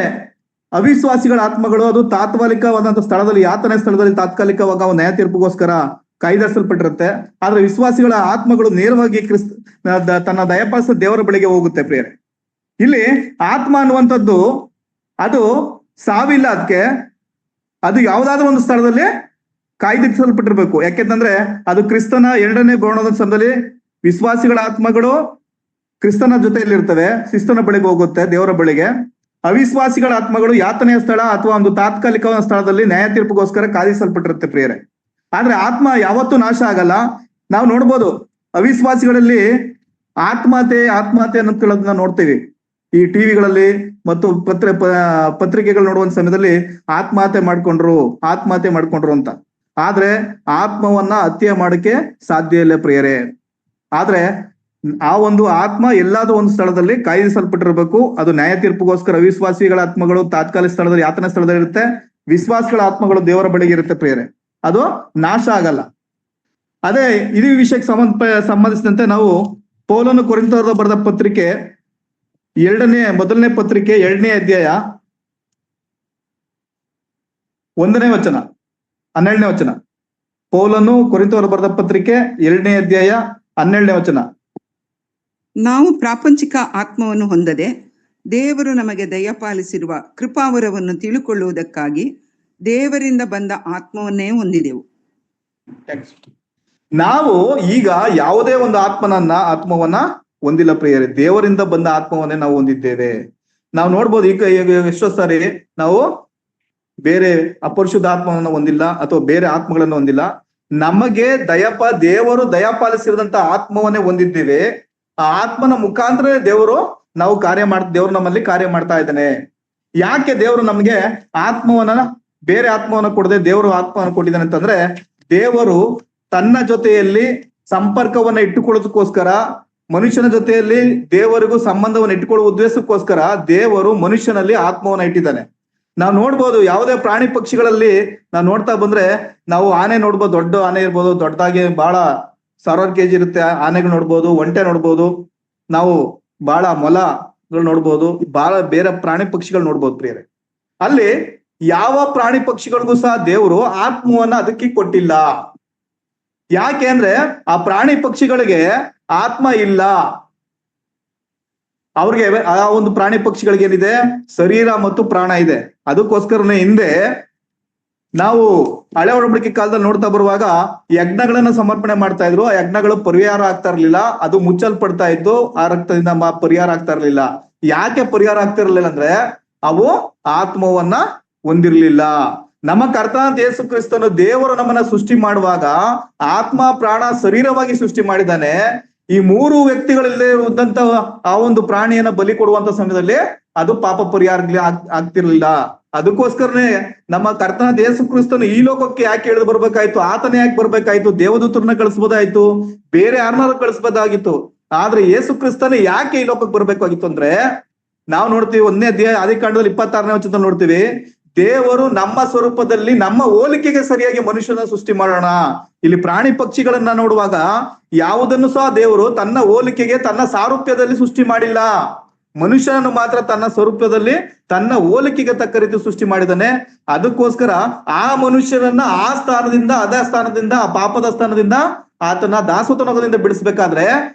ಅವಿಶ್ವಾಸಿಗಳ ಆತ್ಮಗಳು ಅದು ತಾತ್ಕಾಲಿಕವಾದಂತ ಸ್ಥಳದಲ್ಲಿ, ಯಾತನೆ ಸ್ಥಳದಲ್ಲಿ ತಾತ್ಕಾಲಿಕವಾಗ ನ್ಯಾಯ ತೀರ್ಪಿಗೋಸ್ಕರ ಕಾಯ್ದಿರಿಸಲ್ಪಟ್ಟಿರುತ್ತೆ. ಆದ್ರೆ ವಿಶ್ವಾಸಿಗಳ ಆತ್ಮಗಳು ನೇರವಾಗಿ ತನ್ನ ದಯಪಾಲಿಸಿದ ದೇವರ ಬಳಿಗೆ ಹೋಗುತ್ತೆ ಪ್ರಿಯರೇ. ಇಲ್ಲಿ ಆತ್ಮ ಅನ್ನುವಂಥದ್ದು ಅದು ಸಾವಿಲ್ಲ, ಅದಕ್ಕೆ ಅದು ಯಾವುದಾದ್ರೂ ಒಂದು ಸ್ಥಳದಲ್ಲಿ ಕಾಯ್ದಿರಿಸಲ್ಪಟ್ಟಿರ್ಬೇಕು. ಯಾಕೆಂತಂದ್ರೆ ಅದು ಕ್ರಿಸ್ತನ 2ನೇ ಬರೋಣದ ಸಮಯದಲ್ಲಿ ವಿಶ್ವಾಸಿಗಳ ಆತ್ಮಗಳು ಕ್ರಿಸ್ತನ ಜೊತೆಯಲ್ಲಿ ಇರ್ತವೆ, ಕ್ರಿಸ್ತನ ಬಳಿಗೆ ಹೋಗುತ್ತೆ, ದೇವರ ಬಳಿಗೆ. ಅವಿಶ್ವಾಸಿಗಳ ಆತ್ಮಗಳು ಯಾತನೆಯ ಸ್ಥಳ ಅಥವಾ ಒಂದು ತಾತ್ಕಾಲಿಕ ಸ್ಥಳದಲ್ಲಿ ನ್ಯಾಯ ತೀರ್ಪಿಗೋಸ್ಕರ ಕಾದಿರಿಸಲ್ಪಟ್ಟಿರುತ್ತೆ ಪ್ರಿಯರೇ. ಆದ್ರೆ ಆತ್ಮ ಯಾವತ್ತೂ ನಾಶ ಆಗಲ್ಲ. ನಾವು ನೋಡ್ಬೋದು ಅವಿಶ್ವಾಸಿಗಳಲ್ಲಿ ಆತ್ಮಹತ್ಯೆ ಅನ್ನೋದನ್ನ ನೋಡ್ತೀವಿ ಈ ಟಿವಿಗಳಲ್ಲಿ ಮತ್ತು ಪತ್ರಿಕೆಗಳು ನೋಡುವಂತ ಸಮಯದಲ್ಲಿ ಆತ್ಮಹತ್ಯೆ ಮಾಡ್ಕೊಂಡ್ರು ಅಂತ. ಆದ್ರೆ ಆತ್ಮವನ್ನ ಹತ್ಯೆ ಮಾಡಕ್ಕೆ ಸಾಧ್ಯ ಇಲ್ಲ ಪ್ರಿಯರೇ. ಆದ್ರೆ ಆ ಒಂದು ಆತ್ಮ ಎಲ್ಲಾದ್ರೂ ಒಂದು ಸ್ಥಳದಲ್ಲಿ ಕಾಯ್ದಿರಿಸಲ್ಪಟ್ಟಿರ್ಬೇಕು. ಅದು ನ್ಯಾಯ ತೀರ್ಪಿಗೋಸ್ಕರ ಅವಿಶ್ವಾಸಿಗಳ ಆತ್ಮಗಳು ತಾತ್ಕಾಲಿಕ ಸ್ಥಳದಲ್ಲಿ ಯಾತನೆ ಸ್ಥಳದಲ್ಲಿ ಇರುತ್ತೆ, ವಿಶ್ವಾಸಿಗಳ ಆತ್ಮಗಳು ದೇವರ ಬಳಿಗೆ ಇರುತ್ತೆ ಪ್ರಿಯರೇ. ಅದು ನಾಶ ಆಗಲ್ಲ. ಅದೇ ಇದೇ ವಿಷಯಕ್ಕೆ ಸಂಬಂಧಿಸಿದಂತೆ ನಾವು ಪೌಲನು ಕೊರಿಂಥದವರಿಗೆ ಬರೆದ ಪತ್ರಿಕೆ ಮೊದಲನೇ ಪತ್ರಿಕೆ 2ನೇ ಅಧ್ಯಾಯ 1ನೇ ವಚನ 12ನೇ ವಚನ. ಪೌಲನು ಕೊರಿಂಥದವರಿಗೆ ಬರೆದ ಪತ್ರಿಕೆ 2ನೇ ಅಧ್ಯಾಯ 12ನೇ ವಚನ. ನಾವು ಪ್ರಾಪಂಚಿಕ ಆತ್ಮವನ್ನು ಹೊಂದದೆ ದೇವರು ನಮಗೆ ದಯಪಾಲಿಸಿರುವ ಕೃಪಾವರವನ್ನು ತಿಳುಕೊಳ್ಳುವುದಕ್ಕಾಗಿ ದೇವರಿಂದ ಬಂದ ಆತ್ಮವನ್ನೇ ಹೊಂದಿದೆವು. ನಾವು ಈಗ ಯಾವುದೇ ಒಂದು ಆತ್ಮವನ್ನ ಹೊಂದಿಲ್ಲ ಪ್ರಿಯರೇ, ದೇವರಿಂದ ಬಂದ ಆತ್ಮವನ್ನೇ ನಾವು ಹೊಂದಿದ್ದೇವೆ. ನಾವು ನೋಡ್ಬೋದು ಈಗ ಎಷ್ಟೋ ಸಾರಿ ನಾವು ಬೇರೆ ಅಪರಿಶುದ್ಧ ಆತ್ಮವನ್ನ ಹೊಂದಿಲ್ಲ ಅಥವಾ ಬೇರೆ ಆತ್ಮಗಳನ್ನ ಹೊಂದಿಲ್ಲ. ನಮಗೆ ದೇವರು ದಯಪಾಲಿಸಿದಂತ ಆತ್ಮವನ್ನೇ ಹೊಂದಿದ್ದೇವೆ. ಆ ಆತ್ಮನ ಮುಖಾಂತರ ದೇವರು ನಮ್ಮಲ್ಲಿ ಕಾರ್ಯ ಮಾಡ್ತಾ ಇದ್ದಾನೆ. ಯಾಕೆ ದೇವರು ನಮ್ಗೆ ಬೇರೆ ಆತ್ಮವನ್ನ ಕೊಡದೆ ದೇವರು ಆತ್ಮವನ್ನು ಕೊಟ್ಟಿದ್ದಾನೆ ಅಂತಂದ್ರೆ, ದೇವರು ತನ್ನ ಜೊತೆಯಲ್ಲಿ ಸಂಪರ್ಕವನ್ನ ಇಟ್ಟುಕೊಳ್ಳೋದಕ್ಕೋಸ್ಕರ, ಮನುಷ್ಯನ ಜೊತೆಯಲ್ಲಿ ದೇವರಿಗೂ ಸಂಬಂಧವನ್ನು ಇಟ್ಟುಕೊಳ್ಳುವ ಉದ್ದೇಶಕ್ಕೋಸ್ಕರ ದೇವರು ಮನುಷ್ಯನಲ್ಲಿ ಆತ್ಮವನ್ನ ಇಟ್ಟಿದ್ದಾನೆ. ನಾವು ನೋಡ್ಬೋದು ಯಾವುದೇ ಪ್ರಾಣಿ ಪಕ್ಷಿಗಳಲ್ಲಿ ನಾವು ನೋಡ್ತಾ ಬಂದ್ರೆ, ನಾವು ಆನೆ ನೋಡ್ಬೋದು, ದೊಡ್ಡ ಆನೆ ಇರ್ಬೋದು, ದೊಡ್ಡದಾಗಿ ಬಹಳ 1000 kg ಇರುತ್ತೆ ಆನೆಗಳು ನೋಡ್ಬೋದು, ಒಂಟೆ ನೋಡ್ಬೋದು, ನಾವು ಬಹಳ ಮೊಲಗಳು ನೋಡ್ಬೋದು, ಬಹಳ ಬೇರೆ ಪ್ರಾಣಿ ಪಕ್ಷಿಗಳು ನೋಡ್ಬೋದು ಪ್ರಿಯರೇ. ಅಲ್ಲಿ ಯಾವ ಪ್ರಾಣಿ ಪಕ್ಷಿಗಳಿಗೂ ಸಹ ದೇವರು ಆತ್ಮವನ್ನ ಅದಕ್ಕೆ ಕೊಟ್ಟಿಲ್ಲ. ಯಾಕೆ ಅಂದ್ರೆ ಆ ಪ್ರಾಣಿ ಪಕ್ಷಿಗಳಿಗೆ ಆತ್ಮ ಇಲ್ಲ. ಅವ್ರಿಗೆ ಆ ಒಂದು ಪ್ರಾಣಿ ಪಕ್ಷಿಗಳಿಗೆ ಏನಿದೆ, ಶರೀರ ಮತ್ತು ಪ್ರಾಣ ಇದೆ. ಅದಕ್ಕೋಸ್ಕರನೇ ಹಿಂದೆ ನಾವು ಹಳೆ ಒಡಂಬಡಿಕೆ ಕಾಲದಲ್ಲಿ ನೋಡ್ತಾ ಬರುವಾಗ ಯಜ್ಞಗಳನ್ನ ಸಮರ್ಪಣೆ ಮಾಡ್ತಾ ಇದ್ರು. ಆ ಯಜ್ಞಗಳು ಪರಿಹಾರ ಆಗ್ತಾ ಇರ್ಲಿಲ್ಲ, ಅದು ಮುಚ್ಚಲ್ಪಡ್ತಾ ಇದ್ದು, ಆ ರಕ್ತದಿಂದ ಪರಿಹಾರ ಆಗ್ತಾ ಇರ್ಲಿಲ್ಲ. ಯಾಕೆ ಪರಿಹಾರ ಆಗ್ತಿರ್ಲಿಲ್ಲ ಅಂದ್ರೆ ಅವು ಆತ್ಮವನ್ನ ಹೊಂದಿರ್ಲಿಲ್ಲ. ನಮ್ಮ ಕರ್ತನಾದ ಯೇಸು ಕ್ರಿಸ್ತನು ದೇವರು ನಮ್ಮನ್ನ ಸೃಷ್ಟಿ ಮಾಡುವಾಗ ಆತ್ಮ, ಪ್ರಾಣ, ಶರೀರವಾಗಿ ಸೃಷ್ಟಿ ಮಾಡಿದ್ದಾನೆ. ಈ 3 ವ್ಯಕ್ತಿಗಳಿಲ್ಲದೆ ಇರುವಂತ ಆ ಒಂದು ಪ್ರಾಣಿಯನ್ನ ಬಲಿ ಕೊಡುವಂತ ಸಮಯದಲ್ಲಿ ಅದು ಪಾಪ ಪರಿಹಾರ ಆಗ್ತಿರ್ಲಿಲ್ಲ. ಅದಕ್ಕೋಸ್ಕರನೇ ನಮ್ಮ ಕರ್ತನಾದ ಯೇಸು ಕ್ರಿಸ್ತನು ಈ ಲೋಕಕ್ಕೆ ಯಾಕೆ ಇಳಿದು ಬರ್ಬೇಕಾಯ್ತು, ಆತನೇ ಯಾಕೆ ಬರ್ಬೇಕಾಯ್ತು, ದೇವದೂತರನ್ನ ಕಳಿಸ್ಬೋದಾಯ್ತು, ಬೇರೆ ಯಾರನ್ನಾರು ಕಳಿಸ್ಬೋದಾಗಿತ್ತು. ಆದ್ರೆ ಯೇಸು ಕ್ರಿಸ್ತನೇ ಯಾಕೆ ಈ ಲೋಕಕ್ಕೆ ಬರ್ಬೇಕಾಗಿತ್ತು ಅಂದ್ರೆ, ನಾವು ನೋಡ್ತೀವಿ 1ನೇ ಅಧ್ಯಾಯ ಆದಿಕಾಂಡದಲ್ಲಿ 26ನೇ ವಚನದಲ್ಲಿ ನೋಡ್ತೀವಿ, ದೇವರು ನಮ್ಮ ಸ್ವರೂಪದಲ್ಲಿ ನಮ್ಮ ಹೋಲಿಕೆಗೆ ಸರಿಯಾಗಿ ಮನುಷ್ಯನ ಸೃಷ್ಟಿ ಮಾಡೋಣ. ಇಲ್ಲಿ ಪ್ರಾಣಿ ಪಕ್ಷಿಗಳನ್ನ ನೋಡುವಾಗ ಯಾವುದನ್ನು ಸಹ ದೇವರು ತನ್ನ ಹೋಲಿಕೆಗೆ, ತನ್ನ ಸಾರೂಪ್ಯದಲ್ಲಿ ಸೃಷ್ಟಿ ಮಾಡಿಲ್ಲ. ಮನುಷ್ಯನನ್ನು ಮಾತ್ರ ತನ್ನ ಸ್ವರೂಪದಲ್ಲಿ, ತನ್ನ ಹೋಲಿಕೆಗೆ ತಕ್ಕ ರೀತಿ ಸೃಷ್ಟಿ ಮಾಡಿದ್ದಾನೆ. ಅದಕ್ಕೋಸ್ಕರ ಆ ಮನುಷ್ಯನನ್ನ ಆ ಸ್ಥಾನದಿಂದ, ಆ ಪಾಪದ ಸ್ಥಾನದಿಂದ, ಆತನ ದಾಸೋತನದಿಂದ ಬಿಡಿಸ್ಬೇಕಾದ್ರೆ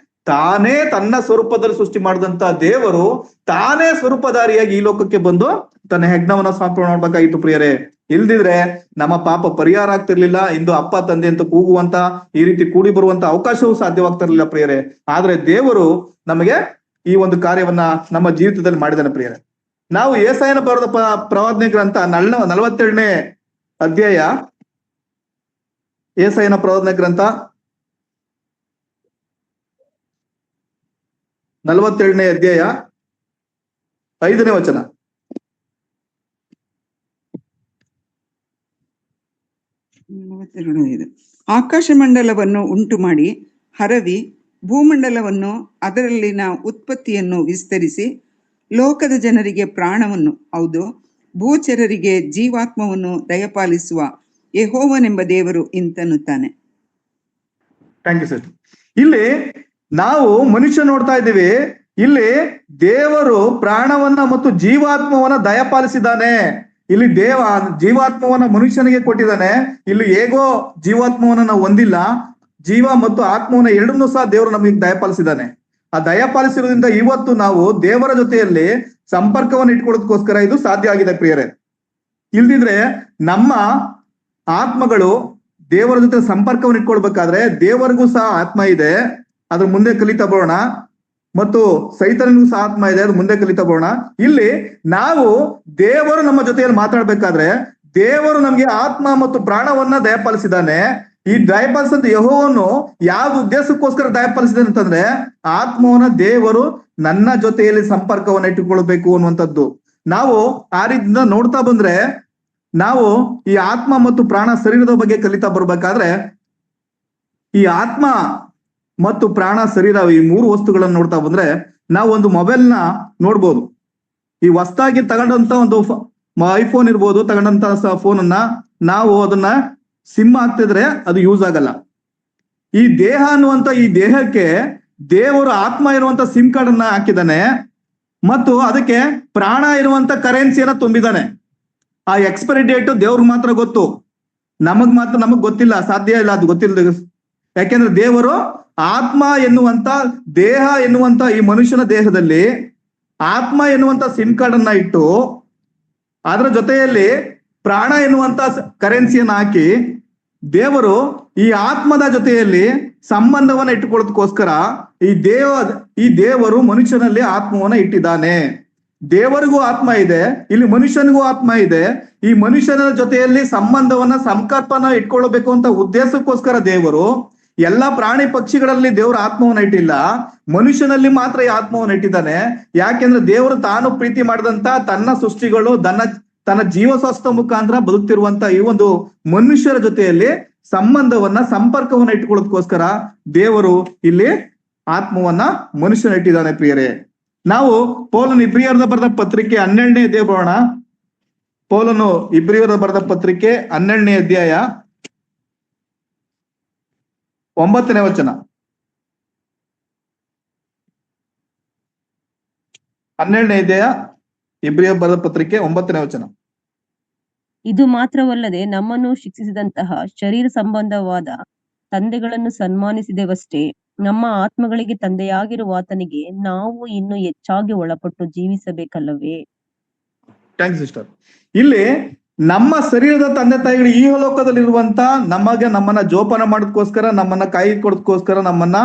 ತಾನೇ ತನ್ನ ಸ್ವರೂಪದಲ್ಲಿ ಸೃಷ್ಟಿ ಮಾಡಿದಂತ ದೇವರು ತಾನೇ ಸ್ವರೂಪಧಾರಿಯಾಗಿ ಈ ಲೋಕಕ್ಕೆ ಬಂದು ತನ್ನ ಯಜ್ಞವನ್ನ ಸಮರ್ಪಣೆ ಮಾಡ್ಬೇಕಾಗಿತ್ತು ಪ್ರಿಯರೇ. ಇಲ್ದಿದ್ರೆ ನಮ್ಮ ಪಾಪ ಪರಿಹಾರ ಆಗ್ತಿರ್ಲಿಲ್ಲ. ಇಂದು ಅಪ್ಪ ತಂದೆ ಅಂತ ಕೂಗುವಂತ, ಈ ರೀತಿ ಕೂಡಿ ಬರುವಂತ ಅವಕಾಶವೂ ಸಾಧ್ಯವಾಗ್ತಿರ್ಲಿಲ್ಲ ಪ್ರಿಯರೇ. ಆದ್ರೆ ದೇವರು ನಮಗೆ ಈ ಒಂದು ಕಾರ್ಯವನ್ನ ನಮ್ಮ ಜೀವಿತದಲ್ಲಿ ಮಾಡಿದಾನೆ ಪ್ರಿಯರೇ. ನಾವು ಯೆಶಾಯನ ಬರೆದ ಪ್ರವಾದನೆ ಗ್ರಂಥ 42ನೇ ಅಧ್ಯಾಯ, ಯೆಶಾಯನ ಪ್ರವಾದನೆ ಗ್ರಂಥ 42ನೇ ಅಧ್ಯಾಯ 5ನೇ ವಚನ. ಆಕಾಶ ಮಂಡಲವನ್ನು ಉಂಟು ಮಾಡಿ ಹರವಿ ಭೂಮಂಡಲವನ್ನು ಅದರಲ್ಲಿನ ಉತ್ಪತ್ತಿಯನ್ನು ವಿಸ್ತರಿಸಿ ಲೋಕದ ಜನರಿಗೆ ಪ್ರಾಣವನ್ನು, ಹೌದು ಭೂಚರರಿಗೆ ಜೀವಾತ್ಮವನ್ನು ದಯಪಾಲಿಸುವ ಯೆಹೋವನೆಂಬ ದೇವರು ಇಂತನ್ನುತ್ತಾನೆ. Thank you sir. ಇಲ್ಲಿ ನಾವು ಮನುಷ್ಯ ನೋಡ್ತಾ ಇದ್ದೀವಿ. ಇಲ್ಲಿ ದೇವರು ಪ್ರಾಣವನ್ನ ಮತ್ತು ಜೀವಾತ್ಮವನ್ನ ದಯಪಾಲಿಸಿದ್ದಾನೆ. ಇಲ್ಲಿ ಜೀವಾತ್ಮವನ್ನ ಮನುಷ್ಯನಿಗೆ ಕೊಟ್ಟಿದ್ದಾನೆ. ಇಲ್ಲಿ ಹೇಗೋ ಜೀವಾತ್ಮವನ್ನ ನಾವು ಹೊಂದಿಲ್ಲ, ಜೀವ ಮತ್ತು ಆತ್ಮವನ್ನ ಎರಡನ್ನೂ ಸಹ ದೇವರು ನಮಗೆ ದಯಪಾಲಿಸಿದ್ದಾನೆ. ಆ ದಯಪಾಲಿಸಿರೋದ್ರಿಂದ ಇವತ್ತು ನಾವು ದೇವರ ಜೊತೆಯಲ್ಲಿ ಸಂಪರ್ಕವನ್ನು ಇಟ್ಕೊಳ್ಳೋದಕ್ಕೋಸ್ಕರ ಇದು ಸಾಧ್ಯ ಆಗಿದೆ ಪ್ರಿಯರೇ. ಇಲ್ದಿದ್ರೆ ನಮ್ಮ ಆತ್ಮಗಳು ದೇವರ ಜೊತೆ ಸಂಪರ್ಕವನ್ನು ಇಟ್ಕೊಳ್ಬೇಕಾದ್ರೆ ದೇವರಿಗೂ ಸಹ ಆತ್ಮ ಇದೆ, ಅದ್ರ ಮುಂದೆ ಕಲಿತಾ ಬರೋಣ. ಮತ್ತು ಸೈತನಿಗೂ ಸಹ ಆತ್ಮ ಇದೆ, ಅದು ಮುಂದೆ ಕಲಿತಾ ಬರೋಣ. ಇಲ್ಲಿ ನಾವು ದೇವರು ನಮ್ಮ ಜೊತೆಯಲ್ಲಿ ಮಾತಾಡ್ಬೇಕಾದ್ರೆ ದೇವರು ನಮ್ಗೆ ಆತ್ಮ ಮತ್ತು ಪ್ರಾಣವನ್ನ ದಯಪಾಲಿಸಿದ್ದಾನೆ. ಈ ದಯಪಾಲಿಸಿದ ಯೆಹೋವನು ಯಾವ ಉದ್ದೇಶಕ್ಕೋಸ್ಕರ ದಯಪಾಲಿಸಿದಾನೆ ಅಂತಂದ್ರೆ ಆತ್ಮವನ್ನ ದೇವರು ನನ್ನ ಜೊತೆಯಲ್ಲಿ ಸಂಪರ್ಕವನ್ನ ಇಟ್ಟುಕೊಳ್ಬೇಕು ಅನ್ನುವಂಥದ್ದು. ನಾವು ಆ ರೀತಿಯಿಂದ ನೋಡ್ತಾ ಬಂದ್ರೆ ನಾವು ಈ ಆತ್ಮ ಮತ್ತು ಪ್ರಾಣ ಶರೀರದ ಬಗ್ಗೆ ಕಲಿತಾ ಬರ್ಬೇಕಾದ್ರೆ ಈ ಆತ್ಮ ಮತ್ತು ಪ್ರಾಣ ಶರೀರ ಈ ಮೂರು ವಸ್ತುಗಳನ್ನ ನೋಡ್ತಾ ಬಂದ್ರೆ ನಾವು ಒಂದು ಮೊಬೈಲ್ನ ನೋಡ್ಬೋದು. ಈ ಹೊಸದಾಗಿ ತಗೊಂಡಂತ ಒಂದು ಐಫೋನ್ ಇರ್ಬೋದು, ತಗೊಂಡಂತ ಫೋನ್ ಅನ್ನ ನಾವು ಅದನ್ನ ಸಿಮ್ ಹಾಕ್ತಿದ್ರೆ ಅದು ಯೂಸ್ ಆಗಲ್ಲ. ಈ ದೇಹ ಅನ್ನುವಂತ ಈ ದೇಹಕ್ಕೆ ದೇವರು ಆತ್ಮ ಇರುವಂತ ಸಿಮ್ ಕಾರ್ಡ್ ಅನ್ನ ಹಾಕಿದ್ದಾನೆ ಮತ್ತು ಅದಕ್ಕೆ ಪ್ರಾಣ ಇರುವಂತ ಕರೆನ್ಸಿಯನ್ನ ತುಂಬಿದ್ದಾನೆ. ಆ ಎಕ್ಸ್ಪೈರಿ ಡೇಟ್ ದೇವ್ರಿಗೆ ಮಾತ್ರ ಗೊತ್ತು, ನಮಗ್ ಗೊತ್ತಿಲ್ಲ, ಸಾಧ್ಯ ಇಲ್ಲ, ಅದು ಗೊತ್ತಿಲ್ಲ. ಯಾಕೆಂದ್ರೆ ದೇವರು ಆತ್ಮ ಎನ್ನುವಂತ ದೇಹ ಎನ್ನುವಂತ ಈ ಮನುಷ್ಯನ ದೇಹದಲ್ಲಿ ಆತ್ಮ ಎನ್ನುವಂತ ಸಿಮ್ ಕಾರ್ಡ್ ಅನ್ನ ಇಟ್ಟು ಅದರ ಜೊತೆಯಲ್ಲಿ ಪ್ರಾಣ ಎನ್ನುವಂತ ಕರೆನ್ಸಿಯನ್ನ ಹಾಕಿ ದೇವರು ಈ ಆತ್ಮದ ಜೊತೆಯಲ್ಲಿ ಸಂಬಂಧವನ್ನ ಇಟ್ಟುಕೊಳ್ಳೋದಕ್ಕೋಸ್ಕರ ಈ ದೇವರು ಮನುಷ್ಯನಲ್ಲಿ ಆತ್ಮವನ್ನ ಇಟ್ಟಿದ್ದಾನೆ. ದೇವರಿಗೂ ಆತ್ಮ ಇದೆ, ಇಲ್ಲಿ ಮನುಷ್ಯನಿಗೂ ಆತ್ಮ ಇದೆ. ಈ ಮನುಷ್ಯನ ಜೊತೆಯಲ್ಲಿ ಸಂಬಂಧವನ್ನ ಸಂಕಲ್ಪನ ಇಟ್ಕೊಳ್ಬೇಕು ಅಂತ ಉದ್ದೇಶಕ್ಕೋಸ್ಕರ ದೇವರು ಎಲ್ಲಾ ಪ್ರಾಣಿ ಪಕ್ಷಿಗಳಲ್ಲಿ ದೇವರ ಆತ್ಮವನ್ನ ಇಟ್ಟಿಲ್ಲ, ಮನುಷ್ಯನಲ್ಲಿ ಮಾತ್ರ ಈ ಆತ್ಮವನ್ನ ಇಟ್ಟಿದ್ದಾನೆ. ಯಾಕೆಂದ್ರೆ ದೇವರು ತಾನು ಪ್ರೀತಿ ಮಾಡಿದಂತ ತನ್ನ ಸೃಷ್ಟಿಗಳು ತನ್ನ ಜೀವಶಾಸ್ತ್ರ ಮುಖಾಂತರ ಬದುಕ್ತಿರುವಂತ ಈ ಒಂದು ಮನುಷ್ಯರ ಜೊತೆಯಲ್ಲಿ ಸಂಬಂಧವನ್ನ ಸಂಪರ್ಕವನ್ನ ಇಟ್ಕೊಳ್ಳೋದಕ್ಕೋಸ್ಕರ ದೇವರು ಇಲ್ಲಿ ಆತ್ಮವನ್ನ ಮನುಷ್ಯನ ಇಟ್ಟಿದ್ದಾನೆ. ಪ್ರಿಯರೇ, ನಾವು ಪೌಲನು ಇಬ್ರಿಯರ ಬರೆದ ಪತ್ರಿಕೆ 12ನೇ ಅಧ್ಯಾಯ ಬರೋಣ. ಪೌಲನು ಇಬ್ರಿಯರ ಬರೆದ ಪತ್ರಿಕೆ 12ನೇ ಅಧ್ಯಾಯ 9ನೇ ವಚನ. 12ನೇ ಅಧ್ಯಾಯ ಇಬ್ರಿಯರ ಬರೆದ ಪತ್ರಿಕೆ 9ನೇ ವಚನ. ಇದು ಮಾತ್ರವಲ್ಲದೆ ನಮ್ಮನ್ನು ಶಿಕ್ಷಿಸಿದಂತಹ ಶರೀರ ಸಂಬಂಧವಾದ ತಂದೆಗಳನ್ನು ಸನ್ಮಾನಿಸಿದೆವಷ್ಟೇ, ನಮ್ಮ ಆತ್ಮಗಳಿಗೆ ತಂದೆಯಾಗಿರುವ ಆತನಿಗೆ ನಾವು ಇನ್ನು ಹೆಚ್ಚಾಗಿ ಒಳಪಟ್ಟು ಜೀವಿಸಬೇಕಲ್ಲವೇ? Thanks sister. ಇಲ್ಲಿ ನಮ್ಮ ಶರೀರದ ತಂದೆ ತಾಯಿಗಳು ಈ ಲೋಕದಲ್ಲಿರುವಂತ ನಮ್ಮನ್ನ ಜೋಪಾನ ಮಾಡೋದಕ್ಕೋಸ್ಕರ, ನಮ್ಮನ್ನ ಕಾಯ್ಕೊಡೋದಕ್ಕೋಸ್ಕರ, ನಮ್ಮನ್ನ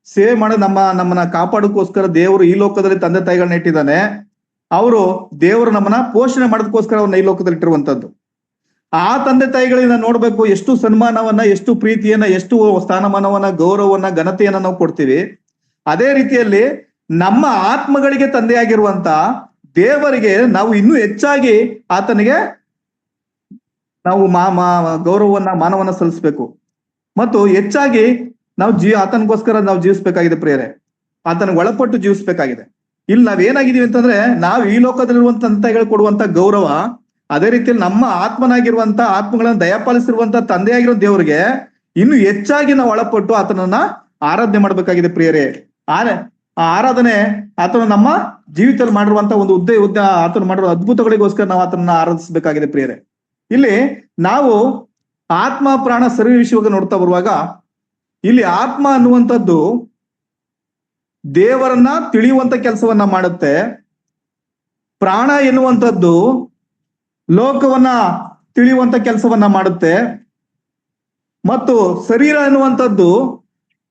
ಸೇವೆ ಮಾಡಿ ನಮ್ಮನ್ನ ಕಾಪಾಡೋದಕ್ಕೋಸ್ಕರ ದೇವರು ಈ ಲೋಕದಲ್ಲಿ ತಂದೆ ತಾಯಿಗಳನ್ನ ಇಟ್ಟಿದ್ದಾನೆ. ಅವರು ದೇವರು ನಮ್ಮನ್ನ ಪೋಷಣೆ ಮಾಡೋದಕ್ಕೋಸ್ಕರ ಅವ್ರನ್ನ ಈ ಲೋಕದಲ್ಲಿ ಇಟ್ಟಿರುವಂತದ್ದು. ಆ ತಂದೆ ತಾಯಿಗಳಿಂದ ನೋಡ್ಬೇಕು ಎಷ್ಟು ಸನ್ಮಾನವನ್ನ, ಎಷ್ಟು ಪ್ರೀತಿಯನ್ನ, ಎಷ್ಟು ಸ್ಥಾನಮಾನವನ್ನ, ಗೌರವವನ್ನ, ಘನತೆಯನ್ನ ನಾವು ಕೊಡ್ತೀವಿ. ಅದೇ ರೀತಿಯಲ್ಲಿ ನಮ್ಮ ಆತ್ಮಗಳಿಗೆ ತಂದೆಯಾಗಿರುವಂತ ದೇವರಿಗೆ ನಾವು ಇನ್ನೂ ಹೆಚ್ಚಾಗಿ ಆತನಿಗೆ ನಾವು ಗೌರವವನ್ನ, ಮಾನವನ್ನ ಸಲ್ಲಿಸ್ಬೇಕು ಮತ್ತು ಹೆಚ್ಚಾಗಿ ನಾವು ಆತನಿಗೋಸ್ಕರ ನಾವು ಜೀವಿಸ್ಬೇಕಾಗಿದೆ. ಪ್ರಿಯರೇ, ಆತನಿಗೆ ಒಳಪಟ್ಟು ಜೀವಿಸ್ಬೇಕಾಗಿದೆ. ಇಲ್ಲಿ ನಾವೇನಾಗಿದೀವಿ ಅಂತಂದ್ರೆ ನಾವು ಈ ಲೋಕದಲ್ಲಿರುವಂತ ತಂದೆಗಳು ಕೊಡುವಂತ ಗೌರವ, ಅದೇ ರೀತಿಯಲ್ಲಿ ನಮ್ಮ ಆತ್ಮನಾಗಿರುವಂತ ಆತ್ಮಗಳನ್ನ ದಯಪಾಲಿಸಿರುವಂತ ತಂದೆಯಾಗಿರೋ ದೇವರಿಗೆ ಇನ್ನು ಹೆಚ್ಚಾಗಿ ನಾವು ಒಳಪಟ್ಟು ಆತನನ್ನ ಆರಾಧನೆ ಮಾಡ್ಬೇಕಾಗಿದೆ. ಪ್ರಿಯರೇ, ಆ ಆರಾಧನೆ ಆತನ ನಮ್ಮ ಜೀವಿತದಲ್ಲಿ ಮಾಡಿರುವಂತ ಒಂದು ಆತನ ಮಾಡಿರುವ ಅದ್ಭುತಗಳಿಗೋಸ್ಕರ ನಾವು ಆತನನ್ನ ಆರಾಧಿಸಬೇಕಾಗಿದೆ. ಪ್ರಿಯರೇ, ಇಲ್ಲಿ ನಾವು ಆತ್ಮ ಪ್ರಾಣ ಶರೀರ ವಿಷಯವಾಗಿ ನೋಡ್ತಾ ಬರುವಾಗ ಇಲ್ಲಿ ಆತ್ಮ ಅನ್ನುವಂಥದ್ದು ದೇವರನ್ನ ತಿಳಿಯುವಂತ ಕೆಲಸವನ್ನ ಮಾಡುತ್ತೆ. ಪ್ರಾಣ ಎನ್ನುವಂಥದ್ದು ಲೋಕವನ್ನ ತಿಳಿಯುವಂತ ಕೆಲಸವನ್ನ ಮಾಡುತ್ತೆ ಮತ್ತು ಶರೀರ ಎನ್ನುವಂಥದ್ದು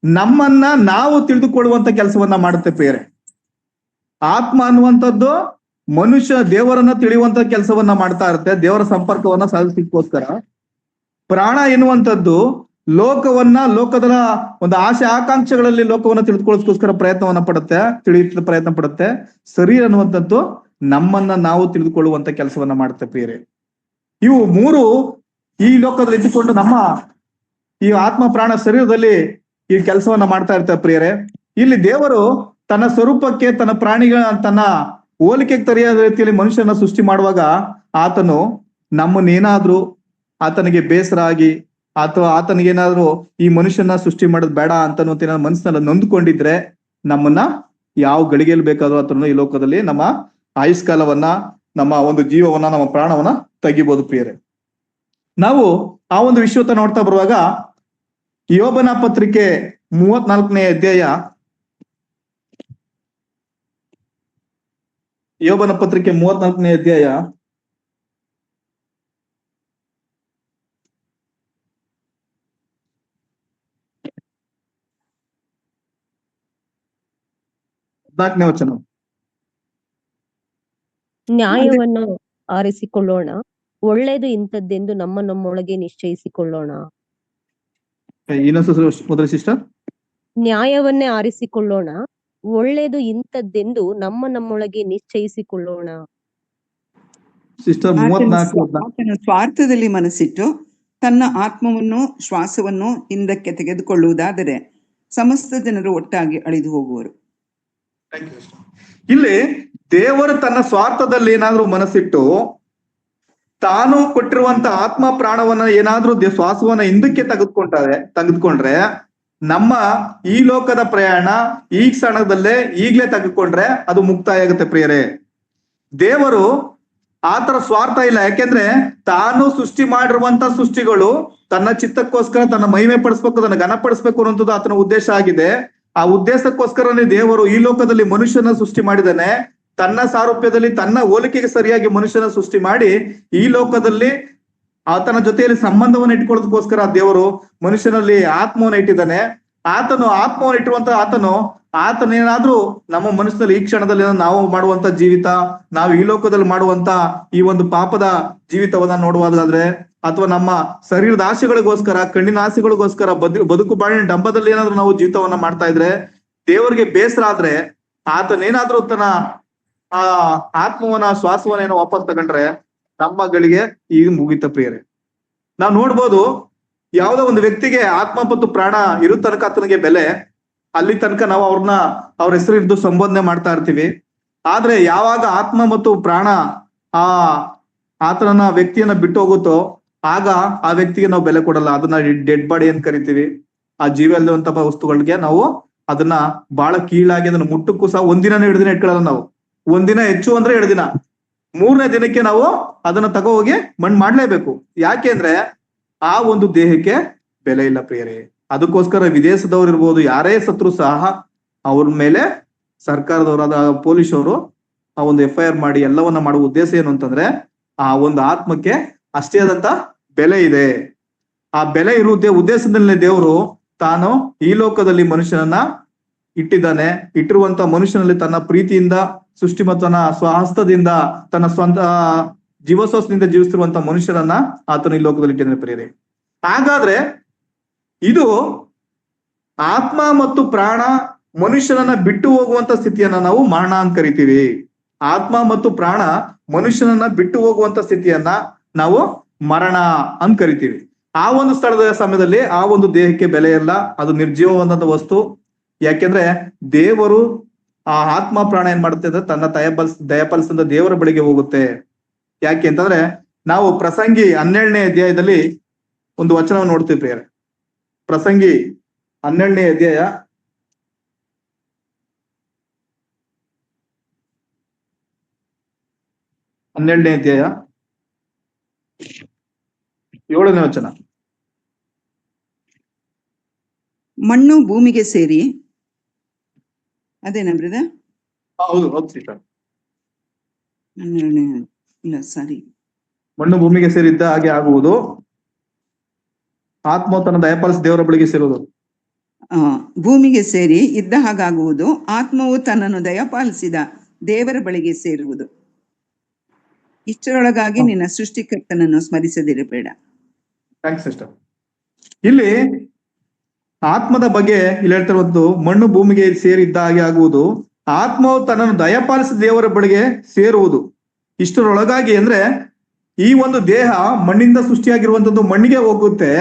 ನಮ್ಮನ್ನ ನಾವು ತಿಳಿದುಕೊಳ್ಳುವಂತ ಕೆಲಸವನ್ನ ಮಾಡುತ್ತೆ. ಪ್ರಿಯರೇ, ಆತ್ಮ ಅನ್ನುವಂಥದ್ದು ಮನುಷ್ಯ ದೇವರನ್ನ ತಿಳಿಯುವಂತ ಕೆಲಸವನ್ನ ಮಾಡ್ತಾ ಇರುತ್ತೆ, ದೇವರ ಸಂಪರ್ಕವನ್ನ ಸಾಧಿಸಲಿಕ್ಕೋಸ್ಕರ. ಪ್ರಾಣ ಎನ್ನುವಂಥದ್ದು ಲೋಕದ ಒಂದು ಆಸೆ ಆಕಾಂಕ್ಷೆಗಳಲ್ಲಿ ಲೋಕವನ್ನ ತಿಳಿದುಕೊಳ್ಳೋದಕ್ಕೋಸ್ಕರ ಪ್ರಯತ್ನ ಪಡುತ್ತೆ. ಶರೀರ ಅನ್ನುವಂಥದ್ದು ನಮ್ಮನ್ನ ನಾವು ತಿಳಿದುಕೊಳ್ಳುವಂತ ಕೆಲಸವನ್ನ ಮಾಡುತ್ತೆ. ಪ್ರಿಯರೇ, ಇವು ಮೂರು ಈ ಲೋಕದಲ್ಲಿ ಇದ್ದುಕೊಂಡು ನಮ್ಮ ಈ ಆತ್ಮ ಪ್ರಾಣ ಶರೀರದಲ್ಲಿ ಈ ಕೆಲಸವನ್ನ ಮಾಡ್ತಾ ಇರ್ತಾರೆ. ಪ್ರಿಯರೇ, ಇಲ್ಲಿ ದೇವರು ತನ್ನ ಸ್ವರೂಪಕ್ಕೆ, ತನ್ನ ತನ್ನ ಹೋಲಿಕೆಗೆ ತರಿಯಾದ ರೀತಿಯಲ್ಲಿ ಮನುಷ್ಯನ ಸೃಷ್ಟಿ ಮಾಡುವಾಗ ಆತನು ನಮ್ಮನ್ನೇನಾದ್ರೂ ಆತನಿಗೆ ಬೇಸರ ಆಗಿ ಅಥವಾ ಆತನಿಗೇನಾದ್ರೂ ಈ ಮನುಷ್ಯನ ಸೃಷ್ಟಿ ಮಾಡೋದು ಬೇಡ ಅಂತ ಮನಸ್ಸಿನಲ್ಲಿ ನೊಂದ್ಕೊಂಡಿದ್ರೆ ನಮ್ಮನ್ನ ಯಾವ ಗಳಿಗೆಯಲ್ಲಿ ಬೇಕಾದ್ರೂ ಆತನು ಈ ಲೋಕದಲ್ಲಿ ನಮ್ಮ ಆಯುಷ್ಕಾಲವನ್ನ, ನಮ್ಮ ಒಂದು ಜೀವವನ್ನ, ನಮ್ಮ ಪ್ರಾಣವನ್ನ ತೆಗಿಬಹುದು. ಪ್ರಿಯರೇ, ನಾವು ಆ ಒಂದು ವಿಷಯத்தை ನೋಡ್ತಾ ಬರುವಾಗ ಯೋಬನ ಪತ್ರಿಕೆ 34ನೇ ಅಧ್ಯಾಯ, ಯೋಬನ ಪತ್ರಿಕೆ 34ನೇ ಅಧ್ಯಾಯ 14ನೇ ವಚನ. ನ್ಯಾಯವನ್ನು ಆರಿಸಿಕೊಳ್ಳೋಣ, ಒಳ್ಳೆಯದು ಇಂಥದ್ದೆಂದು ನಮ್ಮೊಳಗೆ ನಿಶ್ಚಯಿಸಿಕೊಳ್ಳೋಣ. ಇನ್ನೊಂದು ಮೊದಲ ಸಿಸ್ಟರ್. ನ್ಯಾಯವನ್ನೇ ಆರಿಸಿಕೊಳ್ಳೋಣ, ಒಳ್ಳೆಯದು ಇಂಥದ್ದೆಂದು ನಮ್ಮೊಳಗೆ ನಿಶ್ಚಯಿಸಿಕೊಳ್ಳೋಣ. ಸಿಸ್ಟರ್ ಆತನು 34. ಆತನು ಸ್ವಾರ್ಥದಲ್ಲಿ ಮನಸ್ಸಿಟ್ಟು ತನ್ನ ಆತ್ಮವನ್ನು ಶ್ವಾಸವನ್ನು ಹಿಂದಕ್ಕೆ ತೆಗೆದುಕೊಳ್ಳುವುದಾದರೆ ಸಮಸ್ತ ಜನರು ಒಟ್ಟಾಗಿ ಅಳಿದು ಹೋಗುವರು. ಇಲ್ಲಿ ದೇವರು ತನ್ನ ಸ್ವಾರ್ಥದಲ್ಲಿ ಏನಾದ್ರೂ ಮನಸ್ಸಿಟ್ಟು ತಾನು ಕೊಟ್ಟಿರುವಂತ ಆತ್ಮ ಪ್ರಾಣವನ್ನ ಏನಾದ್ರೂ ಶ್ವಾಸವನ್ನ ಹಿಂದಕ್ಕೆ ತೆಗೆದುಕೊಂಡ್ರೆ ನಮ್ಮ ಈ ಲೋಕದ ಪ್ರಯಾಣ ಈ ಕ್ಷಣದಲ್ಲೇ ಈಗ್ಲೇ ತೆಗೆದುಕೊಂಡ್ರೆ ಅದು ಮುಕ್ತಾಯ ಆಗುತ್ತೆ ಪ್ರಿಯರೇ. ದೇವರು ಆತರ ಸ್ವಾರ್ಥ ಇಲ್ಲ. ಯಾಕೆಂದ್ರೆ ತಾನು ಸೃಷ್ಟಿ ಮಾಡಿರುವಂತ ಸೃಷ್ಟಿಗಳು ತನ್ನ ಚಿತ್ತಕ್ಕೋಸ್ಕರ ತನ್ನ ಮಹಿಮೆ ಪಡಿಸ್ಬೇಕು, ತನ್ನ ಘನಪಡಿಸ್ಬೇಕು ಅನ್ನೋದು ಆತನ ಉದ್ದೇಶ ಆಗಿದೆ. ಆ ಉದ್ದೇಶಕ್ಕೋಸ್ಕರನೇ ದೇವರು ಈ ಲೋಕದಲ್ಲಿ ಮನುಷ್ಯನ ಸೃಷ್ಟಿ ಮಾಡಿದ್ದಾನೆ. ತನ್ನ ಸಾರೂಪ್ಯದಲ್ಲಿ ತನ್ನ ಹೋಲಿಕೆಗೆ ಸರಿಯಾಗಿ ಮನುಷ್ಯನ ಸೃಷ್ಟಿ ಮಾಡಿ ಈ ಲೋಕದಲ್ಲಿ ಆತನ ಜೊತೆಯಲ್ಲಿ ಸಂಬಂಧವನ್ನು ಇಟ್ಕೊಳ್ಳೋದಕ್ಕೋಸ್ಕರ ದೇವರು ಮನುಷ್ಯನಲ್ಲಿ ಆತ್ಮವನ್ನು ಇಟ್ಟಿದ್ದಾನೆ. ಆತ್ಮವನ್ನು ಇಟ್ಟಿರುವಂತ ಆತನೇನಾದ್ರೂ ನಮ್ಮ ಮನಸ್ಸಿನಲ್ಲಿ ಈ ಕ್ಷಣದಲ್ಲಿ ನಾವು ಮಾಡುವಂತ ಜೀವಿತ, ನಾವು ಈ ಲೋಕದಲ್ಲಿ ಮಾಡುವಂತ ಈ ಒಂದು ಪಾಪದ ಜೀವಿತವನ್ನ ನೋಡುವುದಾದ್ರೆ, ಅಥವಾ ನಮ್ಮ ಶರೀರದ ಆಸೆಗಳಿಗೋಸ್ಕರ, ಕಣ್ಣಿನ ಆಸೆಗಳಿಗೋಸ್ಕರ ಬದುಕು ಬಾಳಿನ ಡಂಬದಲ್ಲಿ ಏನಾದ್ರೂ ನಾವು ಜೀವಿತವನ್ನ ಮಾಡ್ತಾ ಇದ್ರೆ ದೇವರಿಗೆ ಬೇಸರ ಆದ್ರೆ, ಆತನೇನಾದ್ರೂ ತನ್ನ ಆ ಆತ್ಮವನ್ನ ಶ್ವಾಸವನ್ನ ಏನೋ ವಾಪಸ್ ತಗೊಂಡ್ರೆ ನಮ್ಮ ಗಳಿಗೆ ಈಗ ಮುಗಿತ ಪ್ರಿಯರೇ. ನಾವು ನೋಡ್ಬೋದು, ಯಾವುದೋ ಒಂದು ವ್ಯಕ್ತಿಗೆ ಆತ್ಮ ಮತ್ತು ಪ್ರಾಣ ಇರೋ ತನಕ ಆತನಿಗೆ ಬೆಲೆ, ಅಲ್ಲಿ ತನಕ ನಾವು ಅವ್ರ ಹೆಸರಿದ್ದು ಸಂಬೋಧನೆ ಮಾಡ್ತಾ ಇರ್ತೀವಿ. ಆದ್ರೆ ಯಾವಾಗ ಆತ್ಮ ಮತ್ತು ಪ್ರಾಣ ಆತನ ವ್ಯಕ್ತಿಯನ್ನ ಬಿಟ್ಟು ಹೋಗುತ್ತೋ ಆಗ ಆ ವ್ಯಕ್ತಿಗೆ ನಾವು ಬೆಲೆ ಕೊಡಲ್ಲ. ಅದನ್ನ ಡೆಡ್ ಬಾಡಿ ಅಂತ ಕರಿತೀವಿ. ಆ ಜೀವನದಂತ ವಸ್ತುಗಳಿಗೆ ನಾವು ಅದನ್ನ ಬಹಳ ಕೀಳಾಗಿ ಅದನ್ನ ಮುಟ್ಟಕ್ಕೂ ಸಹ ಒಂದಿನ 2 ದಿನ ಇಟ್ಕೊಳ್ಳಲ್ಲ ನಾವು. ಒಂದಿನ ಹೆಚ್ಚು ಅಂದ್ರೆ 2 ದಿನ, 3ನೇ ದಿನಕ್ಕೆ ನಾವು ಅದನ್ನ ತಗೋ ಹೋಗಿ ಮಣ್ಣು ಮಾಡ್ಲೇಬೇಕು. ಯಾಕೆ ಅಂದ್ರೆ ಆ ಒಂದು ದೇಹಕ್ಕೆ ಬೆಲೆ ಇಲ್ಲ ಪ್ರಿಯರೇ. ಅದಕ್ಕೋಸ್ಕರ ವಿದೇಶದವ್ರು ಇರ್ಬೋದು, ಯಾರೇ ಸತ್ರು ಸಹ ಅವ್ರ ಮೇಲೆ ಸರ್ಕಾರದವರಾದ ಪೊಲೀಸ್ ಅವರು ಆ ಒಂದು FIR ಮಾಡಿ ಎಲ್ಲವನ್ನ ಮಾಡುವ ಉದ್ದೇಶ ಏನು ಅಂತಂದ್ರೆ ಆ ಒಂದು ಆತ್ಮಕ್ಕೆ ಅಷ್ಟೇ ಆದಂತ ಬೆಲೆ ಇದೆ. ಆ ಬೆಲೆ ಇರುವುದೇ ಉದ್ದೇಶದಲ್ಲಿ ದೇವರು ತಾನು ಈ ಲೋಕದಲ್ಲಿ ಮನುಷ್ಯನನ್ನ ಇಟ್ಟಿರುವಂತ ಮನುಷ್ಯನಲ್ಲಿ ತನ್ನ ಪ್ರೀತಿಯಿಂದ ಸೃಷ್ಟಿ ಮತ್ತು ತನ್ನ ಸ್ವಹಸ್ತದಿಂದ ತನ್ನ ಸ್ವಂತ ಜೀವಶ್ವಾಸದಿಂದ ಜೀವಿಸ್ತಿರುವಂತ ಮನುಷ್ಯರನ್ನ ಆತನು ಈ ಲೋಕದಲ್ಲಿ ಇಟ್ಟಿದ್ದಾನೆ ಪ್ರಿಯರೇ. ಹಾಗಾದ್ರೆ ಇದು ಆತ್ಮ ಮತ್ತು ಪ್ರಾಣ ಮನುಷ್ಯನನ್ನ ಬಿಟ್ಟು ಹೋಗುವಂತ ಸ್ಥಿತಿಯನ್ನ ನಾವು ಮರಣ ಅಂತ ಕರಿತೀವಿ. ಆತ್ಮ ಮತ್ತು ಪ್ರಾಣ ಮನುಷ್ಯನನ್ನ ಬಿಟ್ಟು ಹೋಗುವಂತ ಸ್ಥಿತಿಯನ್ನ ನಾವು ಮರಣ ಅಂತ ಕರಿತೀವಿ. ಆ ಒಂದು ಸ್ಥಳದ ಸಮಯದಲ್ಲಿ ಆ ಒಂದು ದೇಹಕ್ಕೆ ಬೆಲೆ ಇಲ್ಲ, ಅದು ನಿರ್ಜೀವವಾದಂತ ವಸ್ತು. ಯಾಕೆಂದ್ರೆ ದೇವರು ಆ ಆತ್ಮ ಪ್ರಾಣ ಏನ್ ಮಾಡುತ್ತೆ ಅಂದ್ರೆ ತನ್ನ ದಯಪಾಲಿಸಿದ ದೇವರ ಬಳಿಗೆ ಹೋಗುತ್ತೆ. ಯಾಕೆ ಅಂತಂದ್ರೆ ನಾವು ಪ್ರಸಂಗಿ 12ನೇ ಅಧ್ಯಾಯದಲ್ಲಿ ಒಂದು ವಚನವನ್ನು ನೋಡ್ತೀವಿ ಪ್ರಿಯರೇ. ಪ್ರಸಂಗಿ 12ನೇ ಅಧ್ಯಾಯ 7ನೇ ವಚನ. ಮಣ್ಣು ಭೂಮಿಗೆ ಸೇರಿ, ಅದೇನಾ ಬ್ರದರ್? ಹೌದು ಸರ್. 12ನೇ ಇಲ್ಲ ಸಾರಿ, ಮಣ್ಣು ಭೂಮಿಗೆ ಸೇರಿದ್ದ ಹಾಗೆ ಆಗುವುದು, ಆತ್ಮ ತನ್ನ ದಯಪಾಲಿಸಿ ದೇವರ ಬಳಿಗೆ ಸೇರುವುದು. ಭೂಮಿಗೆ ಸೇರಿ ಇದ್ದ ಹಾಗಾಗುವುದು, ಆತ್ಮವು ತನ್ನನ್ನು ದಯಪಾಲಿಸಿದ ದೇವರ ಬಳಿಗೆ ಸೇರುವುದು. ಇಷ್ಟರೊಳಗಾಗಿ ನಿನ್ನ ಸೃಷ್ಟಿಕರ್ತನನ್ನು ಸ್ಮರಿಸದಿರಬೇಡ. Thanks sister. ಇಲ್ಲಿ ಆತ್ಮದ ಬಗ್ಗೆ ಇಲ್ಲಿ ಹೇಳ್ತಿರುವುದು ಮಣ್ಣು ಭೂಮಿಗೆ ಸೇರಿದ್ದ ಹಾಗೆ ಆಗುವುದು, ಆತ್ಮವು ತನ್ನನ್ನು ದಯಪಾಲಿಸಿದ ದೇವರ ಬಳಿಗೆ ಸೇರುವುದು. ಇಷ್ಟರೊಳಗಾಗಿ ಅಂದ್ರೆ ಈ ಒಂದು ದೇಹ ಮಣ್ಣಿಂದ ಸೃಷ್ಟಿಯಾಗಿರುವಂತದ್ದು ಮಣ್ಣಿಗೆ ಹೋಗುತ್ತೆ.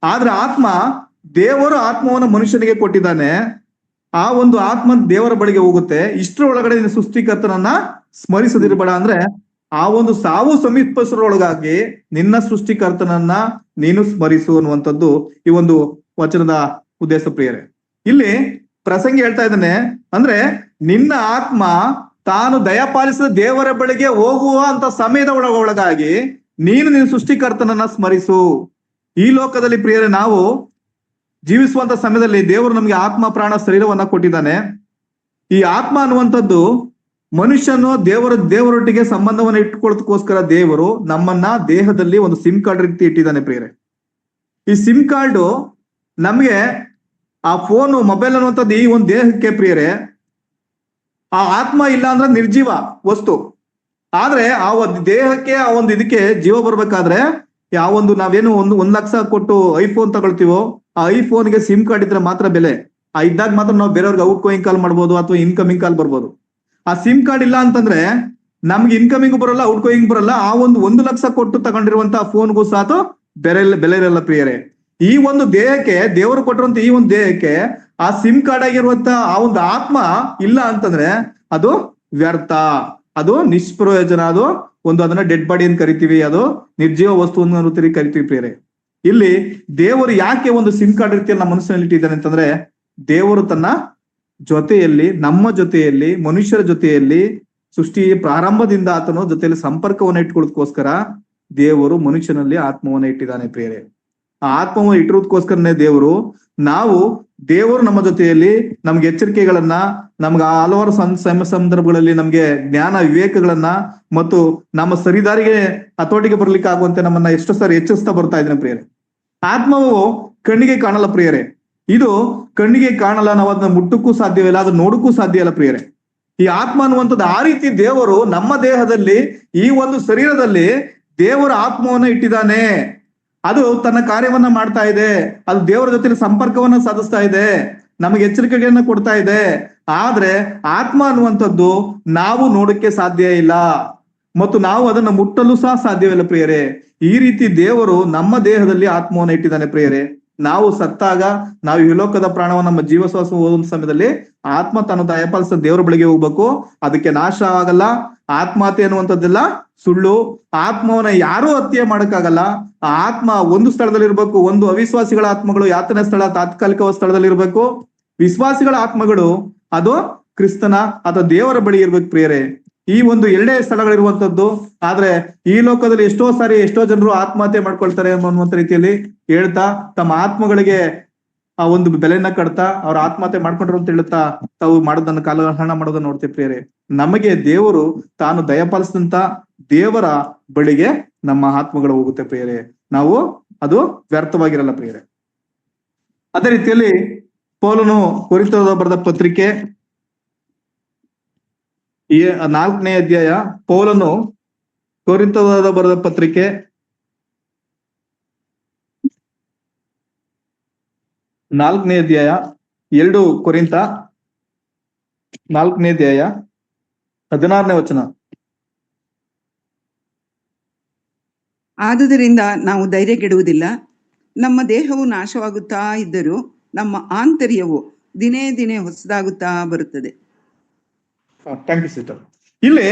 ಆದ್ರೆ ದೇವರು ಆತ್ಮವನ್ನು ಮನುಷ್ಯನಿಗೆ ಕೊಟ್ಟಿದ್ದಾನೆ. ಆ ಒಂದು ಆತ್ಮ ದೇವರ ಬಳಿಗೆ ಹೋಗುತ್ತೆ. ಇಷ್ಟರ ಒಳಗಡೆ ಸೃಷ್ಟಿಕರ್ತನನ್ನ ಸ್ಮರಿಸದಿರಬೇಡ ಅಂದ್ರೆ ಆ ಒಂದು ಸಾವು ಸಮೀಪಿಸರೊಳಗಾಗಿ ನಿನ್ನ ಸೃಷ್ಟಿಕರ್ತನನ್ನ ನೀನು ಸ್ಮರಿಸು ಅನ್ನುವಂಥದ್ದು ಈ ಒಂದು ವಚನದ ಉದ್ದೇಶ ಪ್ರಿಯರೇ. ಇಲ್ಲಿ ಪ್ರಸಂಗಿ ಹೇಳ್ತಾ ಇದ್ದಾನೆ ಅಂದ್ರೆ ನಿನ್ನ ಆತ್ಮ ತಾನು ದಯಪಾಲಿಸಿದ ದೇವರ ಬಳಿಗೆ ಹೋಗುವ ಅಂತ ಸಮಯದ ಒಳಗಾಗಿ ನಿನ್ನ ಸೃಷ್ಟಿಕರ್ತನನ್ನ ಸ್ಮರಿಸು. ಈ ಲೋಕದಲ್ಲಿ ಪ್ರಿಯರೇ ನಾವು ಜೀವಿಸುವಂತ ಸಮಯದಲ್ಲಿ ದೇವರು ನಮ್ಗೆ ಆತ್ಮ ಪ್ರಾಣ ಶರೀರವನ್ನ ಕೊಟ್ಟಿದ್ದಾನೆ. ಈ ಆತ್ಮ ಅನ್ನುವಂಥದ್ದು ಮನುಷ್ಯನು ದೇವರೊಟ್ಟಿಗೆ ಸಂಬಂಧವನ್ನ ಇಟ್ಟುಕೊಳ್ಳೋದಕ್ಕೋಸ್ಕರ ದೇವರು ನಮ್ಮನ್ನ ದೇಹದಲ್ಲಿ ಒಂದು ಸಿಮ್ ಕಾರ್ಡ್ ರೀತಿ ಇಟ್ಟಿದ್ದಾನೆ ಪ್ರಿಯರೇ. ಈ ಸಿಮ್ ಕಾರ್ಡು ನಮ್ಗೆ ಆ ಫೋನು ಮೊಬೈಲ್ ಅನ್ನುವಂಥದ್ದು ಈ ಒಂದು ದೇಹಕ್ಕೆ ಪ್ರಿಯರೇ ಆ ಆತ್ಮ ಇಲ್ಲ ಅಂದ್ರೆ ನಿರ್ಜೀವ ವಸ್ತು. ಆದ್ರೆ ಆ ಒಂದು ದೇಹಕ್ಕೆ ಆ ಒಂದು ಇದಕ್ಕೆ ಜೀವ ಬರ್ಬೇಕಾದ್ರೆ ಯಾವೊಂದು ನಾವೇನು ಒಂದ್ ಲಕ್ಷ ಕೊಟ್ಟು ಐಫೋನ್ ತಗೊಳ್ತೀವೋ ಆ ಐಫೋನ್ಗೆ ಸಿಮ್ ಕಾರ್ಡ್ ಇದ್ರೆ ಮಾತ್ರ ಬೆಲೆ. ಆ ಇದ್ದಾಗ ಮಾತ್ರ ನಾವು ಬೇರೆಯವ್ರಿಗೆ ಔಟ್ಗೋಯಿಂಗ್ ಕಾಲ್ ಮಾಡ್ಬೋದು ಅಥವಾ ಇನ್ಕಮಿಂಗ್ ಕಾಲ್ ಬರ್ಬೋದು. ಆ ಸಿಮ್ ಕಾರ್ಡ್ ಇಲ್ಲ ಅಂತಂದ್ರೆ ನಮ್ಗೆ ಇನ್ಕಮಿಂಗ್ ಬರಲ್ಲ, ಔಟ್ಗೋಯಿಂಗ್ ಬರಲ್ಲ. ಆ ಒಂದು ಲಕ್ಷ ಕೊಟ್ಟು ತಗೊಂಡಿರುವಂತಹ ಫೋನ್ಗೂ ಸಹ ಬೆಲೆ ಇರಲ್ಲ ಪ್ರಿಯರೇ. ಈ ಒಂದು ದೇಹಕ್ಕೆ, ದೇವರು ಕೊಟ್ಟಿರುವಂತ ಈ ಒಂದು ದೇಹಕ್ಕೆ ಆ ಸಿಮ್ ಕಾರ್ಡ್ ಆಗಿರುವಂತ ಆ ಒಂದು ಆತ್ಮ ಇಲ್ಲ ಅಂತಂದ್ರೆ ಅದು ವ್ಯರ್ಥ, ಅದು ನಿಷ್ಪ್ರಯೋಜನ, ಅದು ಅದನ್ನ ಡೆಡ್ ಬಾಡಿ ಅಂತ ಕರಿತೀವಿ, ಅದು ನಿರ್ಜೀವ ವಸ್ತು ಅನ್ನೋ ಕರಿತೀವಿ ಪ್ರಿಯರೇ. ಇಲ್ಲಿ ದೇವರು ಯಾಕೆ ಒಂದು ಸಿಮ್ ಕಾರ್ಡ್ ರೀತಿಯಲ್ಲಿ ನಮ್ಮ ಮನಸ್ಸಿನಲ್ಲಿ ಇಟ್ಟಿದ್ದಾನೆ ಅಂತಂದ್ರೆ, ದೇವರು ತನ್ನ ಜೊತೆಯಲ್ಲಿ, ನಮ್ಮ ಜೊತೆಯಲ್ಲಿ, ಮನುಷ್ಯರ ಜೊತೆಯಲ್ಲಿ ಸೃಷ್ಟಿ ಪ್ರಾರಂಭದಿಂದ ಆತನ ಜೊತೆಯಲ್ಲಿ ಸಂಪರ್ಕವನ್ನ ಇಟ್ಕೊಳ್ಳೋದಕ್ಕೋಸ್ಕರ ದೇವರು ಮನುಷ್ಯನಲ್ಲಿ ಆತ್ಮವನ್ನ ಇಟ್ಟಿದ್ದಾನೆ ಪ್ರಿಯರೇ. ಆ ಆತ್ಮವನ್ನು ಇಟ್ಟಿರೋದಕ್ಕೋಸ್ಕರನೇ ದೇವರು ನಮ್ಮ ಜೊತೆಯಲ್ಲಿ ನಮ್ಗೆ ಎಚ್ಚರಿಕೆಗಳನ್ನ, ನಮ್ಗೆ ಹಲವಾರು ಸಂದರ್ಭಗಳಲ್ಲಿ ನಮ್ಗೆ ಜ್ಞಾನ ವಿವೇಕಗಳನ್ನ ಮತ್ತು ನಮ್ಮ ಸರಿದಾರಿಗೆ ಹತೋಟಿಗೆ ಬರ್ಲಿಕ್ಕೆ ಆಗುವಂತೆ ನಮ್ಮನ್ನ ಎಷ್ಟು ಸಾರಿ ಎಚ್ಚರಿಸ್ತಾ ಬರ್ತಾ ಇದ್ದಾನೆ ಪ್ರಿಯರೇ. ಆತ್ಮವು ಕಣ್ಣಿಗೆ ಕಾಣಲ್ಲ ಪ್ರಿಯರೇ. ಇದು ಕಣ್ಣಿಗೆ ಕಾಣಲ್ಲ, ನಾವು ಅದನ್ನ ಮುಟ್ಟಕ್ಕೂ ಸಾಧ್ಯವಿಲ್ಲ, ಅದನ್ನ ನೋಡಕ್ಕೂ ಸಾಧ್ಯ ಇಲ್ಲ ಪ್ರಿಯರೇ. ಈ ಆತ್ಮ ಅನ್ನುವಂಥದ್ದು ಆ ರೀತಿ ದೇವರು ನಮ್ಮ ದೇಹದಲ್ಲಿ, ಈ ಒಂದು ಶರೀರದಲ್ಲಿ ದೇವರ ಆತ್ಮವನ್ನ ಇಟ್ಟಿದ್ದಾನೆ. ಅದು ತನ್ನ ಕಾರ್ಯವನ್ನ ಮಾಡ್ತಾ ಇದೆ, ಅದು ದೇವರ ಜೊತೆ ಸಂಪರ್ಕವನ್ನ ಸಾಧಿಸ್ತಾ ಇದೆ, ನಮಗೆ ಎಚ್ಚರಿಕೆಗಳನ್ನ ಕೊಡ್ತಾ ಇದೆ. ಆದ್ರೆ ಆತ್ಮ ಅನ್ನುವಂಥದ್ದು ನಾವು ನೋಡಕ್ಕೆ ಸಾಧ್ಯ ಇಲ್ಲ ಮತ್ತು ನಾವು ಅದನ್ನ ಮುಟ್ಟಲು ಸಹ ಸಾಧ್ಯವಿಲ್ಲ ಪ್ರಿಯರೇ. ಈ ರೀತಿ ದೇವರು ನಮ್ಮ ದೇಹದಲ್ಲಿ ಆತ್ಮವನ್ನ ಇಟ್ಟಿದ್ದಾನೆ ಪ್ರಿಯರೇ. ನಾವು ಸತ್ತಾಗ ನಾವು ಈ ಲೋಕದ ಪ್ರಾಣವನ್ನ ನಮ್ಮ ಜೀವಶ್ವಾಸ ಹೋದ ಸಮಯದಲ್ಲಿ ಆತ್ಮ ತಾನು ದಯಪಾಲಿಸಿದ ದೇವರ ಬಳಿಗೆ ಹೋಗ್ಬೇಕು. ಅದಕ್ಕೆ ನಾಶ ಆಗಲ್ಲ. ಆತ್ಮಹತ್ಯೆ ಅನ್ನುವಂಥದ್ದೆಲ್ಲ ಸುಳ್ಳು. ಆತ್ಮವನ್ನ ಯಾರೂ ಹತ್ಯೆ ಮಾಡಕ್ಕಾಗಲ್ಲ. ಆ ಆತ್ಮ ಒಂದು ಸ್ಥಳದಲ್ಲಿ ಇರ್ಬೇಕು. ಒಂದು ಅವಿಶ್ವಾಸಿಗಳ ಆತ್ಮಗಳು ಯಾತನೆ ಸ್ಥಳ, ತಾತ್ಕಾಲಿಕ ಸ್ಥಳದಲ್ಲಿ ಇರ್ಬೇಕು. ವಿಶ್ವಾಸಿಗಳ ಆತ್ಮಗಳು ಅದು ಕ್ರಿಸ್ತನ ಅಥವಾ ದೇವರ ಬಳಿ ಇರ್ಬೇಕು ಪ್ರಿಯರೇ. ಈ ಒಂದು ಎರಡೇ ಸ್ಥಳಗಳಿರುವಂತದ್ದು. ಆದ್ರೆ ಈ ಲೋಕದಲ್ಲಿ ಎಷ್ಟೋ ಜನರು ಆತ್ಮಹತ್ಯೆ ಮಾಡ್ಕೊಳ್ತಾರೆ ಅನ್ನುವಂತ ರೀತಿಯಲ್ಲಿ ಹೇಳ್ತಾ ತಮ್ಮ ಆತ್ಮಗಳಿಗೆ ಆ ಒಂದು ಬೆಲೆಯನ್ನ ಕಟ್ತಾ ಅವ್ರ ಆತ್ಮಹತ್ಯೆ ಮಾಡ್ಕೊಂಡ್ರು ಅಂತ ಹೇಳ್ತಾ ತಾವು ಮಾಡೋದನ್ನ ಕಾಲಹರಣ ಮಾಡೋದನ್ನ ನೋಡ್ತೇವೆ ಪ್ರಿಯರೇ. ನಮಗೆ ದೇವರು ತಾನು ದಯಪಾಲಿಸಿದಂತ ದೇವರ ಬಳಿಗೆ ನಮ್ಮ ಆತ್ಮಗಳು ಹೋಗುತ್ತೆ ಪ್ರಿಯರೇ. ನಾವು ಅದು ವ್ಯರ್ಥವಾಗಿರಲ್ಲ ಪ್ರಿಯರೇ. ಅದೇ ರೀತಿಯಲ್ಲಿ ಪೌಲನು ಕೊರಿಂಥದವರಿಗೆ ಬರೆದ ಪತ್ರಿಕೆ 4ನೇ ಅಧ್ಯಾಯ, ಪೌಲನು ಕೊರಿಂಥದವರಿಗೆ ಬರೆದ ಪತ್ರಿಕೆ 4ನೇ ಅಧ್ಯಾಯ 2 ಕೊರಿಂಥ 4ನೇ ಅಧ್ಯಾಯ 16ನೇ ವಚನ. ಆದುದರಿಂದ ನಾವು ಧೈರ್ಯಗೆಡುವುದಿಲ್ಲ. ನಮ್ಮ ದೇಹವು ನಾಶವಾಗುತ್ತಾ ಇದ್ದರೂ ನಮ್ಮ ಆಂತರ್ಯವು ದಿನೇ ದಿನೇ ಹೊಸದಾಗುತ್ತಾ ಬರುತ್ತದೆ. Thank you sister. ಇಲ್ಲಿ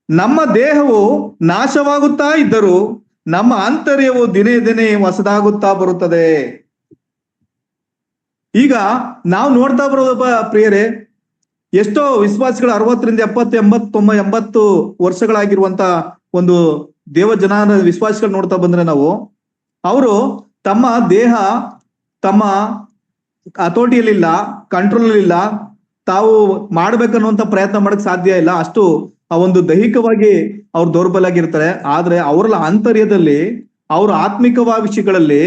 ನಮ್ಮ ದೇಹವು ನಾಶವಾಗುತ್ತಾ ಇದ್ದರೂ ನಮ್ಮ ಆಂತರ್ಯವು ದಿನೇ ದಿನೇ ಹೊಸದಾಗುತ್ತಾ ಬರುತ್ತದೆ. ಈಗ ನಾವು ನೋಡ್ತಾ ಬರೋದು ಪ್ರಿಯರೇ, ಎಷ್ಟೋ ವಿಶ್ವಾಸಿಗಳು 60ರಿಂದ 70, 80 ವರ್ಷಗಳಾಗಿರುವಂತ ಒಂದು ದೇವ ಜನಾಂಗ ವಿಶ್ವಾಸಿಗಳು ನೋಡ್ತಾ ಬಂದ್ರೆ ನಾವು, ಅವರು ತಮ್ಮ ದೇಹ ತಮ್ಮ ಹತೋಟಿಯಲ್ಲಿಲ್ಲ, ಕಂಟ್ರೋಲ್ ಇಲ್ಲ, ತಾವು ಮಾಡ್ಬೇಕನ್ನುವಂತ ಪ್ರಯತ್ನ ಮಾಡಕ್ ಸಾಧ್ಯ ಇಲ್ಲ. ಅಷ್ಟು ಆ ಒಂದು ದೈಹಿಕವಾಗಿ ಅವ್ರು ದೌರ್ಬಲ್ಯಾಗಿರ್ತಾರೆ. ಆದ್ರೆ ಅವರ ಆಂತರ್ಯದಲ್ಲಿ, ಅವ್ರ ಆತ್ಮಿಕವಾದ ವಿಷಯಗಳಲ್ಲಿ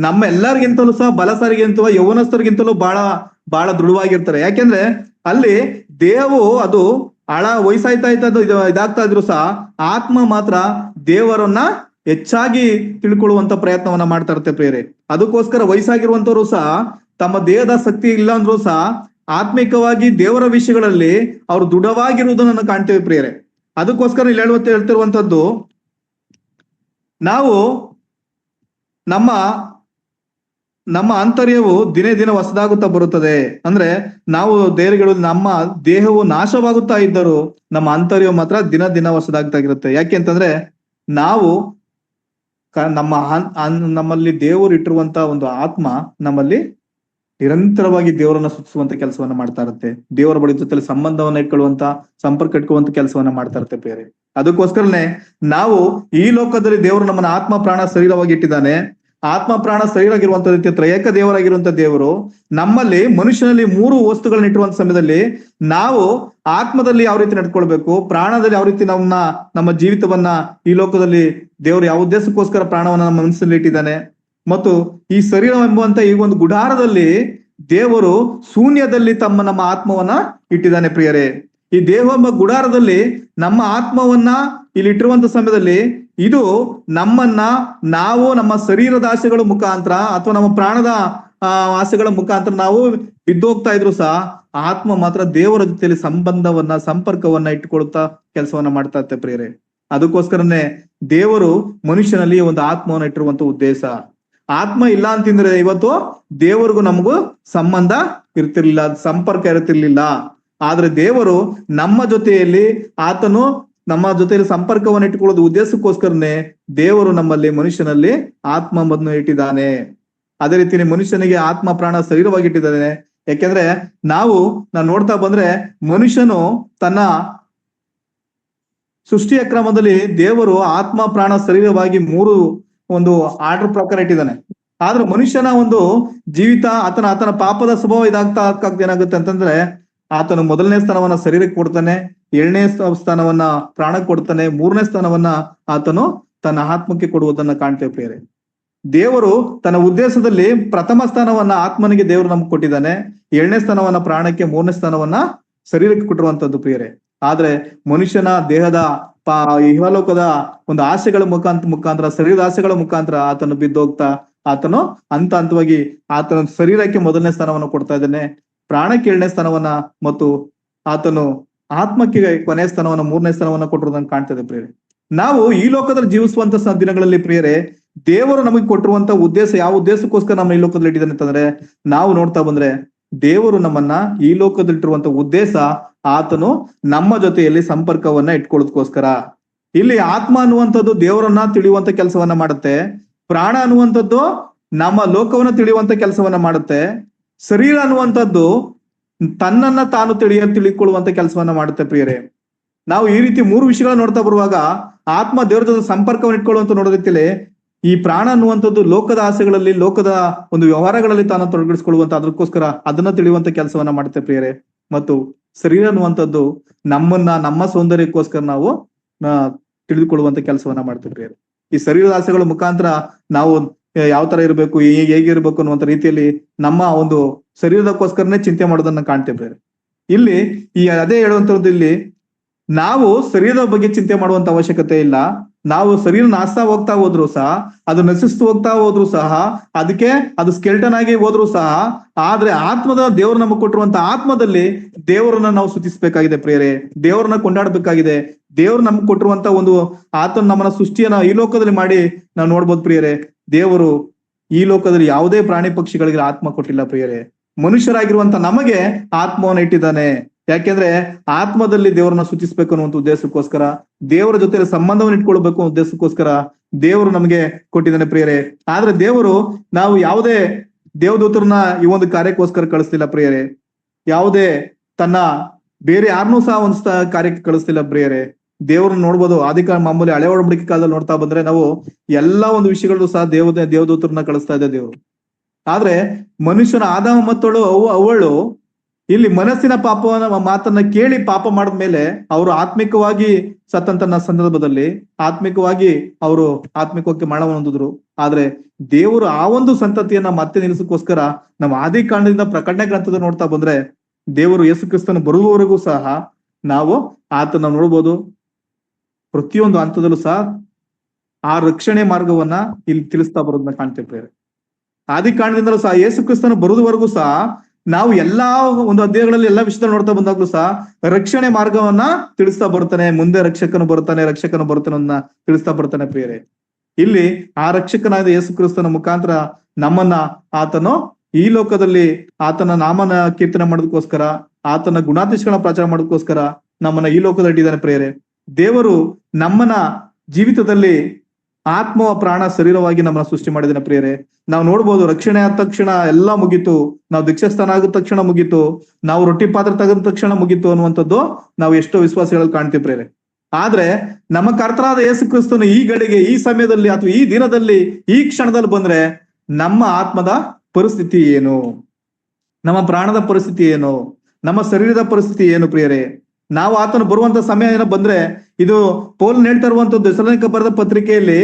ನಮ್ಮ ಎಲ್ಲರಿಗಿಂತಲೂ ಸಹ ಬಲಸಾರಿಗಿಂತಲೂ ಯೌವನಸ್ಥರಿಗಿಂತಲೂ ಬಹಳ ದೃಢವಾಗಿರ್ತಾರೆ. ಯಾಕೆಂದ್ರೆ ಅಲ್ಲಿ ದೇಹವು ಅದು ವಯಸ್ಸಾಯ್ತಾ ಇದಾಗ್ತಾ ಇದ್ರು ಸಹ ಆತ್ಮ ಮಾತ್ರ ದೇವರನ್ನ ಹೆಚ್ಚಾಗಿ ತಿಳ್ಕೊಳ್ಳುವಂತ ಪ್ರಯತ್ನವನ್ನ ಮಾಡ್ತಾ ಇರುತ್ತೆ ಪ್ರಿಯರೇ. ಅದಕ್ಕೋಸ್ಕರ ವಯಸ್ಸಾಗಿರುವಂತವ್ರು ಸಹ ತಮ್ಮ ದೇಹದ ಶಕ್ತಿ ಇಲ್ಲ ಅಂದ್ರೂ ಸಹ ಆತ್ಮಿಕವಾಗಿ ದೇವರ ವಿಷಯಗಳಲ್ಲಿ ಅವ್ರು ದೃಢವಾಗಿರುವುದನ್ನು ಕಾಣ್ತೇವೆ ಪ್ರಿಯರೇ. ಅದಕ್ಕೋಸ್ಕರ ಇಲ್ಲಿ ಹೇಳ್ತಿರುವಂತದ್ದು, ನಾವು ನಮ್ಮ ಆಂತರ್ಯವು ದಿನೇ ದಿನ ಹೊಸದಾಗುತ್ತಾ ಬರುತ್ತದೆ. ಅಂದ್ರೆ ನಾವು ನಮ್ಮ ದೇಹವು ನಾಶವಾಗುತ್ತಾ ಇದ್ದರೂ ನಮ್ಮ ಆಂತರ್ಯವು ಮಾತ್ರ ದಿನ ದಿನ ಹೊಸದಾಗ್ತಾ ಇರುತ್ತೆ. ಯಾಕೆ ಅಂತಂದ್ರೆ ನಾವು ನಮ್ಮಲ್ಲಿ ದೇವರು ಇಟ್ಟಿರುವಂತ ಒಂದು ಆತ್ಮ ನಮ್ಮಲ್ಲಿ ನಿರಂತರವಾಗಿ ದೇವರನ್ನ ಸುತ್ತಿಸುವಂತ ಕೆಲಸವನ್ನ ಮಾಡ್ತಾ ಇರುತ್ತೆ. ದೇವರ ಬಳಿ ಜೊತೆ ಸಂಬಂಧವನ್ನ ಇಟ್ಕೊಳ್ಳುವಂತ, ಸಂಪರ್ಕ ಇಟ್ಕೊಳ್ಳುವಂತ ಕೆಲಸವನ್ನ ಮಾಡ್ತಾ ಇರುತ್ತೆ ಬೇರೆ. ಅದಕ್ಕೋಸ್ಕರನೇ ನಾವು ಈ ಲೋಕದಲ್ಲಿ ದೇವರು ನಮ್ಮನ್ನ ಆತ್ಮ ಪ್ರಾಣ ಶರೀರವಾಗಿ ಇಟ್ಟಿದ್ದಾನೆ. ಆತ್ಮ ಪ್ರಾಣ ಶರೀರ ಆಗಿರುವಂತ ರೀತಿಯ ತ್ರಯೇಕ ದೇವರಾಗಿರುವಂತ ದೇವರು ನಮ್ಮಲ್ಲಿ ಮನುಷ್ಯನಲ್ಲಿ 3 ವಸ್ತುಗಳನ್ನ ಇಟ್ಟಿರುವಂತ ಸಮಯದಲ್ಲಿ ನಾವು ಆತ್ಮದಲ್ಲಿ ಯಾವ ರೀತಿ ನಡ್ಕೊಳ್ಬೇಕು, ಪ್ರಾಣದಲ್ಲಿ ಯಾವ ರೀತಿ ನಮ್ಮ ಜೀವಿತವನ್ನ ಈ ಲೋಕದಲ್ಲಿ ದೇವರು ಯಾವ ಉದ್ದೇಶಕ್ಕೋಸ್ಕರ ಪ್ರಾಣವನ್ನ ನಮ್ಮ ಮನಸ್ಸಲ್ಲಿ ಇಟ್ಟಿದ್ದಾನೆ, ಮತ್ತು ಈ ಶರೀರ ಎಂಬುವಂತ ಈ ಒಂದು ಗುಡಾರದಲ್ಲಿ ದೇವರು ಶೂನ್ಯದಲ್ಲಿ ನಮ್ಮ ಆತ್ಮವನ್ನ ಇಟ್ಟಿದ್ದಾನೆ ಪ್ರಿಯರೇ. ಈ ದೇಹವೆಂಬ ಗುಡಾರದಲ್ಲಿ ನಮ್ಮ ಆತ್ಮವನ್ನ ಇಲ್ಲಿ ಇಟ್ಟಿರುವಂತ ಸಮಯದಲ್ಲಿ ಇದು ನಮ್ಮನ್ನ ನಾವು ನಮ್ಮ ಶರೀರದ ಆಸೆಗಳ ಮುಖಾಂತರ ಅಥವಾ ನಮ್ಮ ಪ್ರಾಣದ ಆಸೆಗಳ ಮುಖಾಂತರ ನಾವು ಬಿದ್ದೋಗ್ತಾ ಇದ್ರು ಸಹ ಆತ್ಮ ಮಾತ್ರ ದೇವರ ಜೊತೆಯಲ್ಲಿ ಸಂಪರ್ಕವನ್ನ ಇಟ್ಟುಕೊಳ್ತಾ ಕೆಲಸವನ್ನ ಮಾಡ್ತಾ ಇರುತ್ತೆ ಪ್ರಿಯರೇ. ಅದಕ್ಕೋಸ್ಕರನೇ ದೇವರು ಮನುಷ್ಯನಲ್ಲಿ ಒಂದು ಆತ್ಮವನ್ನ ಇಟ್ಟಿರುವಂತ ಉದ್ದೇಶ. ಆತ್ಮ ಇಲ್ಲ ಅಂತಂದ್ರೆ ಇವತ್ತು ದೇವರಿಗೂ ನಮಗೂ ಸಂಬಂಧ ಇರ್ತಿರ್ಲಿಲ್ಲ, ಸಂಪರ್ಕ ಇರ್ತಿರ್ಲಿಲ್ಲ. ಆದ್ರೆ ದೇವರು ನಮ್ಮ ಜೊತೆಯಲ್ಲಿ ಆತನು ನಮ್ಮ ಜೊತೆಯಲ್ಲಿ ಸಂಪರ್ಕವನ್ನು ಇಟ್ಟುಕೊಳ್ಳೋದು ಉದ್ದೇಶಕ್ಕೋಸ್ಕರನೇ ದೇವರು ನಮ್ಮಲ್ಲಿ ಮನುಷ್ಯನಲ್ಲಿ ಆತ್ಮವನ್ನು ಇಟ್ಟಿದ್ದಾನೆ. ಅದೇ ರೀತಿ ಮನುಷ್ಯನಿಗೆ ಆತ್ಮ ಪ್ರಾಣ ಶರೀರವಾಗಿ ಇಟ್ಟಿದ್ದಾನೆ. ಯಾಕೆಂದ್ರೆ ನಾವು ನೋಡ್ತಾ ಬಂದ್ರೆ ಮನುಷ್ಯನು ತನ್ನ ಸೃಷ್ಟಿಯ ಕ್ರಮದಲ್ಲಿ ದೇವರು ಆತ್ಮ ಪ್ರಾಣ ಶರೀರವಾಗಿ ಮೂರು ಒಂದು ಆರ್ಡರ್ ಪ್ರಕಾರ ಇಟ್ಟಿದ್ದಾನೆ. ಆದ್ರೆ ಮನುಷ್ಯನ ಒಂದು ಜೀವಿತ ಆತನ ಪಾಪದ ಸ್ವಭಾವ ಇದಾಗ್ತಾ ಏನಾಗುತ್ತೆ ಅಂತಂದ್ರೆ ಆತನು ಮೊದಲನೇ ಸ್ಥಾನವನ್ನ ಶರೀರಕ್ಕೆ ಕೊಡ್ತಾನೆ, ಎರಡನೇ ಸ್ಥಾನವನ್ನ ಪ್ರಾಣಕ್ಕೆ ಕೊಡ್ತಾನೆ, ಮೂರನೇ ಸ್ಥಾನವನ್ನ ಆತನು ತನ್ನ ಆತ್ಮಕ್ಕೆ ಕೊಡುವುದನ್ನ ಕಾಣ್ತೇವೆ ಪ್ರಿಯರೇ. ದೇವರು ತನ್ನ ಉದ್ದೇಶದಲ್ಲಿ ಪ್ರಥಮ ಸ್ಥಾನವನ್ನ ಆತ್ಮನಿಗೆ ದೇವರು ನಮ್ಗೆ ಕೊಟ್ಟಿದ್ದಾನೆ, ಎರಡನೇ ಸ್ಥಾನವನ್ನ ಪ್ರಾಣಕ್ಕೆ, ಮೂರನೇ ಸ್ಥಾನವನ್ನ ಶರೀರಕ್ಕೆ ಕೊಟ್ಟಿರುವಂತದ್ದು ಪ್ರಿಯರೇ. ಆದ್ರೆ ಮನುಷ್ಯನ ದೇಹದ ಇಹಲೋಕದ ಒಂದು ಆಸೆಗಳ ಮುಖಾಂತರ ಶರೀರದ ಆಸೆಗಳ ಮುಖಾಂತರ ಆತನು ಬಿದ್ದೋಗ್ತಾ ಆತನು ಹಂತವಾಗಿ ಆತನ ಶರೀರಕ್ಕೆ ಮೊದಲನೇ ಸ್ಥಾನವನ್ನು ಕೊಡ್ತಾ ಇದ್ದಾನೆ, ಪ್ರಾಣಕ್ಕೆ ಎರಡನೇ ಸ್ಥಾನವನ್ನ ಮತ್ತು ಆತನು ಆತ್ಮಕ್ಕೆ ಕೊನೆಯ ಸ್ಥಾನವನ್ನ ಮೂರನೇ ಸ್ಥಾನವನ್ನ ಕೊಟ್ಟಿರೋದನ್ನ ಕಾಣ್ತದೆ ಪ್ರಿಯರೇ. ನಾವು ಈ ಲೋಕದಲ್ಲಿ ಜೀವಿಸುವಂತ ದಿನಗಳಲ್ಲಿ ಪ್ರಿಯರೇ ದೇವರು ನಮಗೆ ಕೊಟ್ಟಿರುವಂತ ಉದ್ದೇಶ ಯಾವ ಉದ್ದೇಶಕ್ಕೋಸ್ಕರ ನಮ್ಮ ಈ ಲೋಕದಲ್ಲಿ ಇಟ್ಟಿದ್ದಾನೆ ಅಂತಂದ್ರೆ ನಾವು ನೋಡ್ತಾ ಬಂದ್ರೆ ದೇವರು ನಮ್ಮನ್ನ ಈ ಲೋಕದಲ್ಲಿಟ್ಟಿರುವಂತ ಉದ್ದೇಶ ಆತನು ನಮ್ಮ ಜೊತೆಯಲ್ಲಿ ಸಂಪರ್ಕವನ್ನ ಇಟ್ಕೊಳ್ಳೋದಕ್ಕೋಸ್ಕರ. ಇಲ್ಲಿ ಆತ್ಮ ಅನ್ನುವಂಥದ್ದು ದೇವರನ್ನ ತಿಳಿಯುವಂತ ಕೆಲಸವನ್ನ ಮಾಡುತ್ತೆ, ಪ್ರಾಣ ಅನ್ನುವಂಥದ್ದು ನಮ್ಮ ಲೋಕವನ್ನ ತಿಳಿಯುವಂತ ಕೆಲಸವನ್ನ ಮಾಡುತ್ತೆ, ಶರೀರ ಅನ್ನುವಂಥದ್ದು ತನ್ನನ್ನ ತಾನು ತಿಳಿಕೊಳ್ಳುವಂತ ಕೆಲಸವನ್ನ ಮಾಡುತ್ತೆ ಪ್ರಿಯರೇ. ನಾವು ಈ ರೀತಿ ಮೂರು ವಿಷಯಗಳನ್ನ ನೋಡ್ತಾ ಬರುವಾಗ ಆತ್ಮ ದೇವರ ಜೊತೆ ಸಂಪರ್ಕವನ್ನು ಇಟ್ಕೊಳ್ಳುವಂತ ನೋಡೋ ರೀತಿಯಲ್ಲಿ ಈ ಪ್ರಾಣ ಅನ್ನುವಂಥದ್ದು ಲೋಕದ ಆಸೆಗಳಲ್ಲಿ ಲೋಕದ ಒಂದು ವ್ಯವಹಾರಗಳಲ್ಲಿ ತಾನು ತೊಡಗಿಸ್ಕೊಳ್ಳುವಂತ ಅದಕ್ಕೋಸ್ಕರ ಅದನ್ನ ತಿಳಿಯುವಂತ ಕೆಲಸವನ್ನ ಮಾಡುತ್ತೆ ಪ್ರಿಯರೇ. ಮತ್ತು ಶರೀರ ಅನ್ನುವಂಥದ್ದು ನಮ್ಮ ಸೌಂದರ್ಯಕ್ಕೋಸ್ಕರ ನಾವು ತಿಳಿದುಕೊಳ್ಳುವಂತ ಕೆಲಸವನ್ನ ಮಾಡ್ತೇವೆ ಪ್ರಿಯರೇ. ಈ ಶರೀರದ ಆಸೆಗಳ ಮುಖಾಂತರ ನಾವು ಯಾವ ತರ ಇರಬೇಕು, ಹೇಗಿರ್ಬೇಕು ಅನ್ನುವಂತ ರೀತಿಯಲ್ಲಿ ನಮ್ಮ ಒಂದು ಶರೀರದಕ್ಕೋಸ್ಕರನೇ ಚಿಂತೆ ಮಾಡೋದನ್ನ ಕಾಣ್ತೇವೆ. ಇಲ್ಲಿ ಅದೇ ಹೇಳುವಂತದ್ದು, ಇಲ್ಲಿ ನಾವು ಶರೀರದ ಬಗ್ಗೆ ಚಿಂತೆ ಮಾಡುವಂತ ಅವಶ್ಯಕತೆ ಇಲ್ಲ. ನಾವು ಶರೀರ ನಾಸ್ತಾ ಹೋಗ್ತಾ ಹೋದ್ರು ಸಹ, ಅದು ನಶಿಸ್ತು ಹೋಗ್ತಾ ಹೋದ್ರು ಸಹ, ಅದಕ್ಕೆ ಅದು ಸ್ಕೆಲ್ಟನ್ ಆಗಿ ಹೋದ್ರು ಸಹ, ಆದ್ರೆ ಆತ್ಮದ ದೇವರು ನಮಗೆ ಕೊಟ್ಟಿರುವಂತ ಆತ್ಮದಲ್ಲಿ ದೇವರನ್ನ ನಾವು ಸ್ತುತಿಸ್ಬೇಕಾಗಿದೆ ಪ್ರಿಯರೇ, ದೇವರನ್ನ ಕೊಂಡಾಡ್ಬೇಕಾಗಿದೆ. ದೇವ್ರು ನಮ್ಗೆ ಕೊಟ್ಟಿರುವಂತ ಒಂದು ಆತನ ನಮ್ಮನ್ನ ಸೃಷ್ಟಿಯನ್ನ ಈ ಲೋಕದಲ್ಲಿ ಮಾಡಿ ನಾವು ನೋಡ್ಬೋದು ಪ್ರಿಯರೇ. ದೇವರು ಈ ಲೋಕದಲ್ಲಿ ಯಾವುದೇ ಪ್ರಾಣಿ ಪಕ್ಷಿಗಳಿಗೆ ಆತ್ಮ ಕೊಟ್ಟಿಲ್ಲ ಪ್ರಿಯರೇ. ಮನುಷ್ಯರಾಗಿರುವಂತ ನಮಗೆ ಆತ್ಮವನ್ನು ಇಟ್ಟಿದ್ದಾನೆ. ಯಾಕೆಂದ್ರೆ ಆತ್ಮದಲ್ಲಿ ದೇವರನ್ನ ಸೂಚಿಸ್ಬೇಕು ಅನ್ನುವಂತ ಉದ್ದೇಶಕ್ಕೋಸ್ಕರ, ದೇವರ ಜೊತೆ ಸಂಬಂಧವನ್ನು ಇಟ್ಕೊಳ್ಬೇಕು ಅನ್ನೋ ಉದ್ದೇಶಕ್ಕೋಸ್ಕರ ದೇವರು ನಮಗೆ ಕೊಟ್ಟಿದ್ದಾನೆ ಪ್ರಿಯರೇ. ಆದ್ರೆ ದೇವರು ನಾವು ಯಾವುದೇ ದೇವದೂತರನ್ನ ಈ ಒಂದು ಕಾರ್ಯಕ್ಕೋಸ್ಕರ ಕಳಿಸ್ತಿಲ್ಲ ಪ್ರಿಯರೇ. ಯಾವುದೇ ತನ್ನ ಬೇರೆ ಯಾರನ್ನೂ ಸಹ ಒಂದು ಕಾರ್ಯಕ್ಕೆ ಕಳಿಸ್ತಿಲ್ಲ ಪ್ರಿಯರೇ. ದೇವ್ರನ್ನ ನೋಡ್ಬೋದು, ಮಾಮೂಲಿ ಹಳೆ ಒಡಂಬಡಿಕೆ ಕಾಲದಲ್ಲಿ ನೋಡ್ತಾ ಬಂದ್ರೆ ನಾವು ಎಲ್ಲಾ ಒಂದು ವಿಷಯಗಳು ಸಹ ದೇವದೂತರನ್ನ ಕಳಿಸ್ತಾ ಇದೆ ದೇವರು. ಆದ್ರೆ ಮನುಷ್ಯನ ಆದಾಮ ಮತ್ತಳು ಅವಳು ಇಲ್ಲಿ ಮನಸ್ಸಿನ ಪಾಪವನ್ನ ಮಾತನ್ನ ಕೇಳಿ ಪಾಪ ಮಾಡಿದ್ಮೇಲೆ ಅವರು ಆತ್ಮಿಕವಾಗಿ ಸತ್ತಂತನ ಸಂದರ್ಭದಲ್ಲಿ ಆತ್ಮಿಕವಾಗಿ ಮರಣವನ್ನು ಹೊಂದಿದ್ರು. ಆದ್ರೆ ದೇವರು ಆ ಒಂದು ಸಂತತಿಯನ್ನ ಮತ್ತೆ ನಿಲ್ಲಿಸಕ್ಕೋಸ್ಕರ ನಮ್ಮ ಆದಿ ಕಾಂಡದಿಂದ ಪ್ರಕಟಣೆ ಗ್ರಂಥದ ನೋಡ್ತಾ ಬಂದ್ರೆ ದೇವರು ಯೇಸು ಕ್ರಿಸ್ತನ ಬರುವವರೆಗೂ ಸಹ ನಾವು ಆತನ ನೋಡ್ಬೋದು. ಪ್ರತಿಯೊಂದು ಹಂತದಲ್ಲೂ ಸಹ ಆ ರಕ್ಷಣೆ ಮಾರ್ಗವನ್ನ ಇಲ್ಲಿ ತಿಳಿಸ್ತಾ ಬರೋದನ್ನ ಕಾಣ್ತೇವೆ. ಆದಿ ಕಾಂಡದಿಂದಲೂ ಸಹ ಯೇಸು ಕ್ರಿಸ್ತನ ಬರುವವರೆಗೂ ಸಹ ನಾವು ಎಲ್ಲಾ ಒಂದು ಅಧ್ಯಾಯಗಳಲ್ಲಿ ಎಲ್ಲಾ ವಿಷಯದಲ್ಲಿ ನೋಡ್ತಾ ಬಂದಾಗ್ಲೂ ಸಹ ರಕ್ಷಣೆ ಮಾರ್ಗವನ್ನ ತಿಳಿಸ್ತಾ ಬರ್ತಾನೆ. ಮುಂದೆ ರಕ್ಷಕನು ಬರ್ತಾನೆ ಅನ್ನೋದನ್ನ ತಿಳಿಸ್ತಾ ಬರ್ತಾನೆ ಪ್ರಿಯರೇ. ಇಲ್ಲಿ ಆ ರಕ್ಷಕನಾದ ಯೇಸು ಕ್ರಿಸ್ತನ ಮುಖಾಂತರ ನಮ್ಮನ್ನ ಆತನು ಈ ಲೋಕದಲ್ಲಿ ಆತನ ನಾಮನ ಕೀರ್ತನೆ ಮಾಡೋದಕ್ಕೋಸ್ಕರ, ಆತನ ಗುಣಾತಿಶಯಗಳನ್ನ ಪ್ರಚಾರ ಮಾಡೋದಕ್ಕೋಸ್ಕರ ನಮ್ಮನ್ನ ಈ ಲೋಕದಲ್ಲಿ ಇಟ್ಟಿದ್ದಾನೆ ಪ್ರಿಯರೇ. ದೇವರು ನಮ್ಮನ್ನ ಜೀವಿತದಲ್ಲಿ ಆತ್ಮ ಪ್ರಾಣ ಶರೀರವಾಗಿ ನಮ್ಮನ್ನ ಸೃಷ್ಟಿ ಮಾಡಿದಾನೆ ಪ್ರಿಯರೇ. ನಾವು ನೋಡ್ಬೋದು, ರಕ್ಷಣೆ ಆದ ತಕ್ಷಣ ಎಲ್ಲಾ ಮುಗೀತು, ನಾವು ದೀಕ್ಷಾಸ್ಥಾನ ಆಗಿದ ತಕ್ಷಣ ಮುಗೀತು, ನಾವು ರೊಟ್ಟಿ ಪಾತ್ರ ತೆಗೆದ ತಕ್ಷಣ ಮುಗೀತು ಅನ್ನುವಂಥದ್ದು ನಾವು ಎಷ್ಟೋ ವಿಶ್ವಾಸಗಳಲ್ಲಿ ಕಾಣ್ತೀವಿ ಪ್ರಿಯರೇ. ಆದ್ರೆ ನಮ್ಮ ಕರ್ತನಾದ ಯೇಸು ಕ್ರಿಸ್ತನು ಈ ಗಳಿಗೆ, ಈ ಸಮಯದಲ್ಲಿ ಅಥವಾ ಈ ದಿನದಲ್ಲಿ, ಈ ಕ್ಷಣದಲ್ಲಿ ಬಂದ್ರೆ ನಮ್ಮ ಆತ್ಮದ ಪರಿಸ್ಥಿತಿ ಏನು, ನಮ್ಮ ಪ್ರಾಣದ ಪರಿಸ್ಥಿತಿ ಏನು, ನಮ್ಮ ಶರೀರದ ಪರಿಸ್ಥಿತಿ ಏನು ಪ್ರಿಯರೇ. ನಾವು ಆತನ ಬರುವಂತ ಸಮಯ ಏನೋ ಬಂದ್ರೆ, ಇದು ಪೌಲ್ ಹೇಳ್ತಾ ಇರುವಂತದ್ದು ಥೆಸಲೋನಿಕ ಬರೆದ ಪತ್ರಿಕೆಯಲ್ಲಿ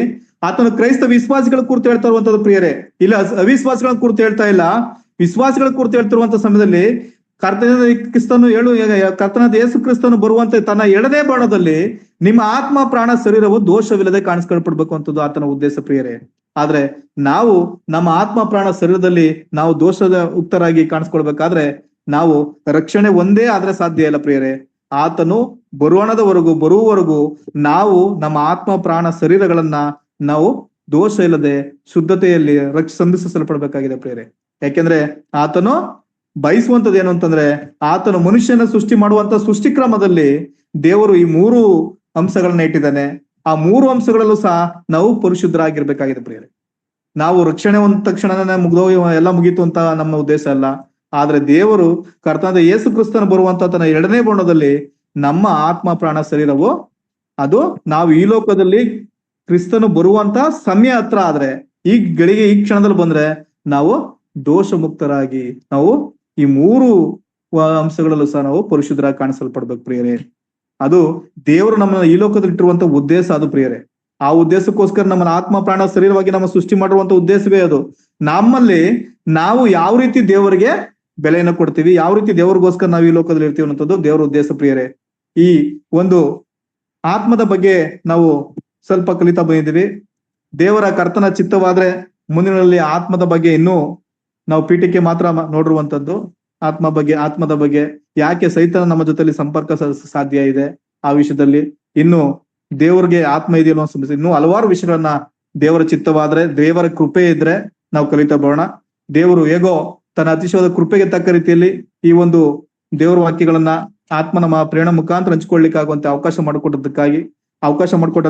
ಆತನು ಕ್ರೈಸ್ತ ವಿಶ್ವಾಸಿಗಳ ಕುರಿತು ಹೇಳ್ತಾ ಇರುವಂತದ್ದು ಪ್ರಿಯರೇ. ಇಲ್ಲ ಅವಿಶ್ವಾಸಿಗಳ ಕುರಿತು ಹೇಳ್ತಾ ಇಲ್ಲ, ವಿಶ್ವಾಸಿಗಳ ಕುರಿತು ಹೇಳ್ತಿರುವಂತ ಸಮಯದಲ್ಲಿ ಕರ್ತನಾದ ಯೇಸು ಕ್ರಿಸ್ತನು ಬರುವಂತೆ ತನ್ನ ಎಡನೇ ಬಾಣದಲ್ಲಿ ನಿಮ್ಮ ಆತ್ಮ ಪ್ರಾಣ ಶರೀರವು ದೋಷವಿಲ್ಲದೆ ಕಾಣಿಸ್ಕೊಳ್ಪಡ್ಬೇಕು ಅಂತದ್ದು ಆತನ ಉದ್ದೇಶ ಪ್ರಿಯರೇ. ಆದ್ರೆ ನಾವು ನಮ್ಮ ಆತ್ಮ ಪ್ರಾಣ ಶರೀರದಲ್ಲಿ ನಾವು ದೋಷದ ಉಕ್ತರಾಗಿ ಕಾಣಿಸ್ಕೊಳ್ಬೇಕಾದ್ರೆ ನಾವು ರಕ್ಷಣೆ ಒಂದೇ ಆದ್ರೆ ಸಾಧ್ಯ ಇಲ್ಲ ಪ್ರಿಯರೇ. ಆತನು ಬರುವವರೆಗೂ ನಾವು ನಮ್ಮ ಆತ್ಮ ಪ್ರಾಣ ಶರೀರಗಳನ್ನ ನಾವು ದೋಷ ಇಲ್ಲದೆ ಶುದ್ಧತೆಯಲ್ಲಿ ಸಂಧಿಸಲ್ಪಡ್ಬೇಕಾಗಿದೆ ಪ್ರಿಯರೇ. ಯಾಕೆಂದ್ರೆ ಆತನು ಬಯಸುವಂತದ್ದು ಏನು ಅಂತಂದ್ರೆ, ಆತನು ಮನುಷ್ಯನ ಸೃಷ್ಟಿ ಮಾಡುವಂತ ಸೃಷ್ಟಿ ಕ್ರಮದಲ್ಲಿ ದೇವರು ಈ 3 ಅಂಶಗಳನ್ನ ಇಟ್ಟಿದ್ದಾನೆ. ಆ 3 ಅಂಶಗಳಲ್ಲೂ ಸಹ ನಾವು ಪರಿಶುದ್ಧರಾಗಿರ್ಬೇಕಾಗಿದೆ ಪ್ರಿಯರೇ. ನಾವು ರಕ್ಷಣೆ ಒಂದ ತಕ್ಷಣ ಎಲ್ಲ ಮುಗೀತು ಅಂತ ನಮ್ಮ ಉದ್ದೇಶ ಅಲ್ಲ. ಆದ್ರೆ ದೇವರು ಕರ್ತನಾದ ಯೇಸು ಕ್ರಿಸ್ತನ ಬರುವಂತ ತನ್ನ ಎರಡನೇ ಬಣ್ಣದಲ್ಲಿ ನಮ್ಮ ಆತ್ಮ ಪ್ರಾಣ ಶರೀರವು ಅದು ನಾವು ಈ ಲೋಕದಲ್ಲಿ ಕ್ರಿಸ್ತನು ಬರುವಂತ ಸಮಯ ಹತ್ರ ಆದ್ರೆ ಈ ಗಳಿಗೆ ಈ ಕ್ಷಣದಲ್ಲಿ ಬಂದ್ರೆ ನಾವು ದೋಷ ಮುಕ್ತರಾಗಿ ನಾವು ಈ 3 ಅಂಶಗಳಲ್ಲೂ ಸಹ ನಾವು ಪರಿಶುದ್ಧರಾಗಿ ಕಾಣಿಸಲ್ಪಡ್ಬೇಕು ಪ್ರಿಯರೇ. ಅದು ದೇವರು ನಮ್ಮನ್ನ ಈ ಲೋಕದಲ್ಲಿ ಇಟ್ಟಿರುವಂತ ಉದ್ದೇಶ ಅದು ಪ್ರಿಯರೇ. ಆ ಉದ್ದೇಶಕ್ಕೋಸ್ಕರ ನಮ್ಮನ್ನ ಆತ್ಮ ಪ್ರಾಣ ಶರೀರವಾಗಿ ನಮ್ಮ ಸೃಷ್ಟಿ ಮಾಡಿರುವಂತ ಉದ್ದೇಶವೇ ಅದು. ನಮ್ಮಲ್ಲಿ ನಾವು ಯಾವ ರೀತಿ ದೇವರಿಗೆ ಬೆಲೆಯನ್ನು ಕೊಡ್ತೀವಿ, ಯಾವ ರೀತಿ ದೇವರಿಗೋಸ್ಕರ ನಾವು ಈ ಲೋಕದಲ್ಲಿ ಇರ್ತೀವಿ ಅನ್ನೋದು ದೇವರ ಉದ್ದೇಶ ಪ್ರಿಯರೇ. ಈ ಒಂದು ಆತ್ಮದ ಬಗ್ಗೆ ನಾವು ಸ್ವಲ್ಪ ಕಲಿತಾ ಬಂದಿದ್ದೀವಿ. ದೇವರ ಕರ್ತನ ಚಿತ್ತವಾದ್ರೆ ಮುಂದಿನಲ್ಲಿ ಆತ್ಮದ ಬಗ್ಗೆ ಇನ್ನೂ ನಾವು ಪೀಠಿಕೆ ಮಾತ್ರ ನೋಡಿರುವಂತದ್ದು. ಆತ್ಮದ ಬಗ್ಗೆ ಯಾಕೆ ಸೈತಾನ ನಮ್ಮ ಜೊತೆಲಿ ಸಂಪರ್ಕ ಸಾಧ್ಯ ಇದೆ ಆ ವಿಷಯದಲ್ಲಿ, ಇನ್ನು ದೇವರಿಗೆ ಆತ್ಮ ಇದೆಯಲ್ಲ ಇನ್ನೂ ಹಲವಾರು ವಿಷಯಗಳನ್ನ ದೇವರ ಚಿತ್ತವಾದ್ರೆ ದೇವರ ಕೃಪೆ ಇದ್ರೆ ನಾವು ಕಲಿತಾ ಬರೋಣ. ದೇವರು ಹೇಗೋ ತನ್ನ ಅತಿಶಯವಾದ ಕೃಪೆಗೆ ತಕ್ಕ ರೀತಿಯಲ್ಲಿ ಈ ಒಂದು ದೇವರ ವಾಕ್ಯಗಳನ್ನ ಆತ್ಮನ ಪ್ರೇರಣ ಮುಖಾಂತರ ಹಂಚ್ಕೊಳ್ಳಿಕ್ಕೆ ಆಗುವಂತೆ ಅವಕಾಶ ಮಾಡಿಕೊಟ್ಟದಕ್ಕಾಗಿ ಅವಕಾಶ ಮಾಡಿಕೊಟ್ಟ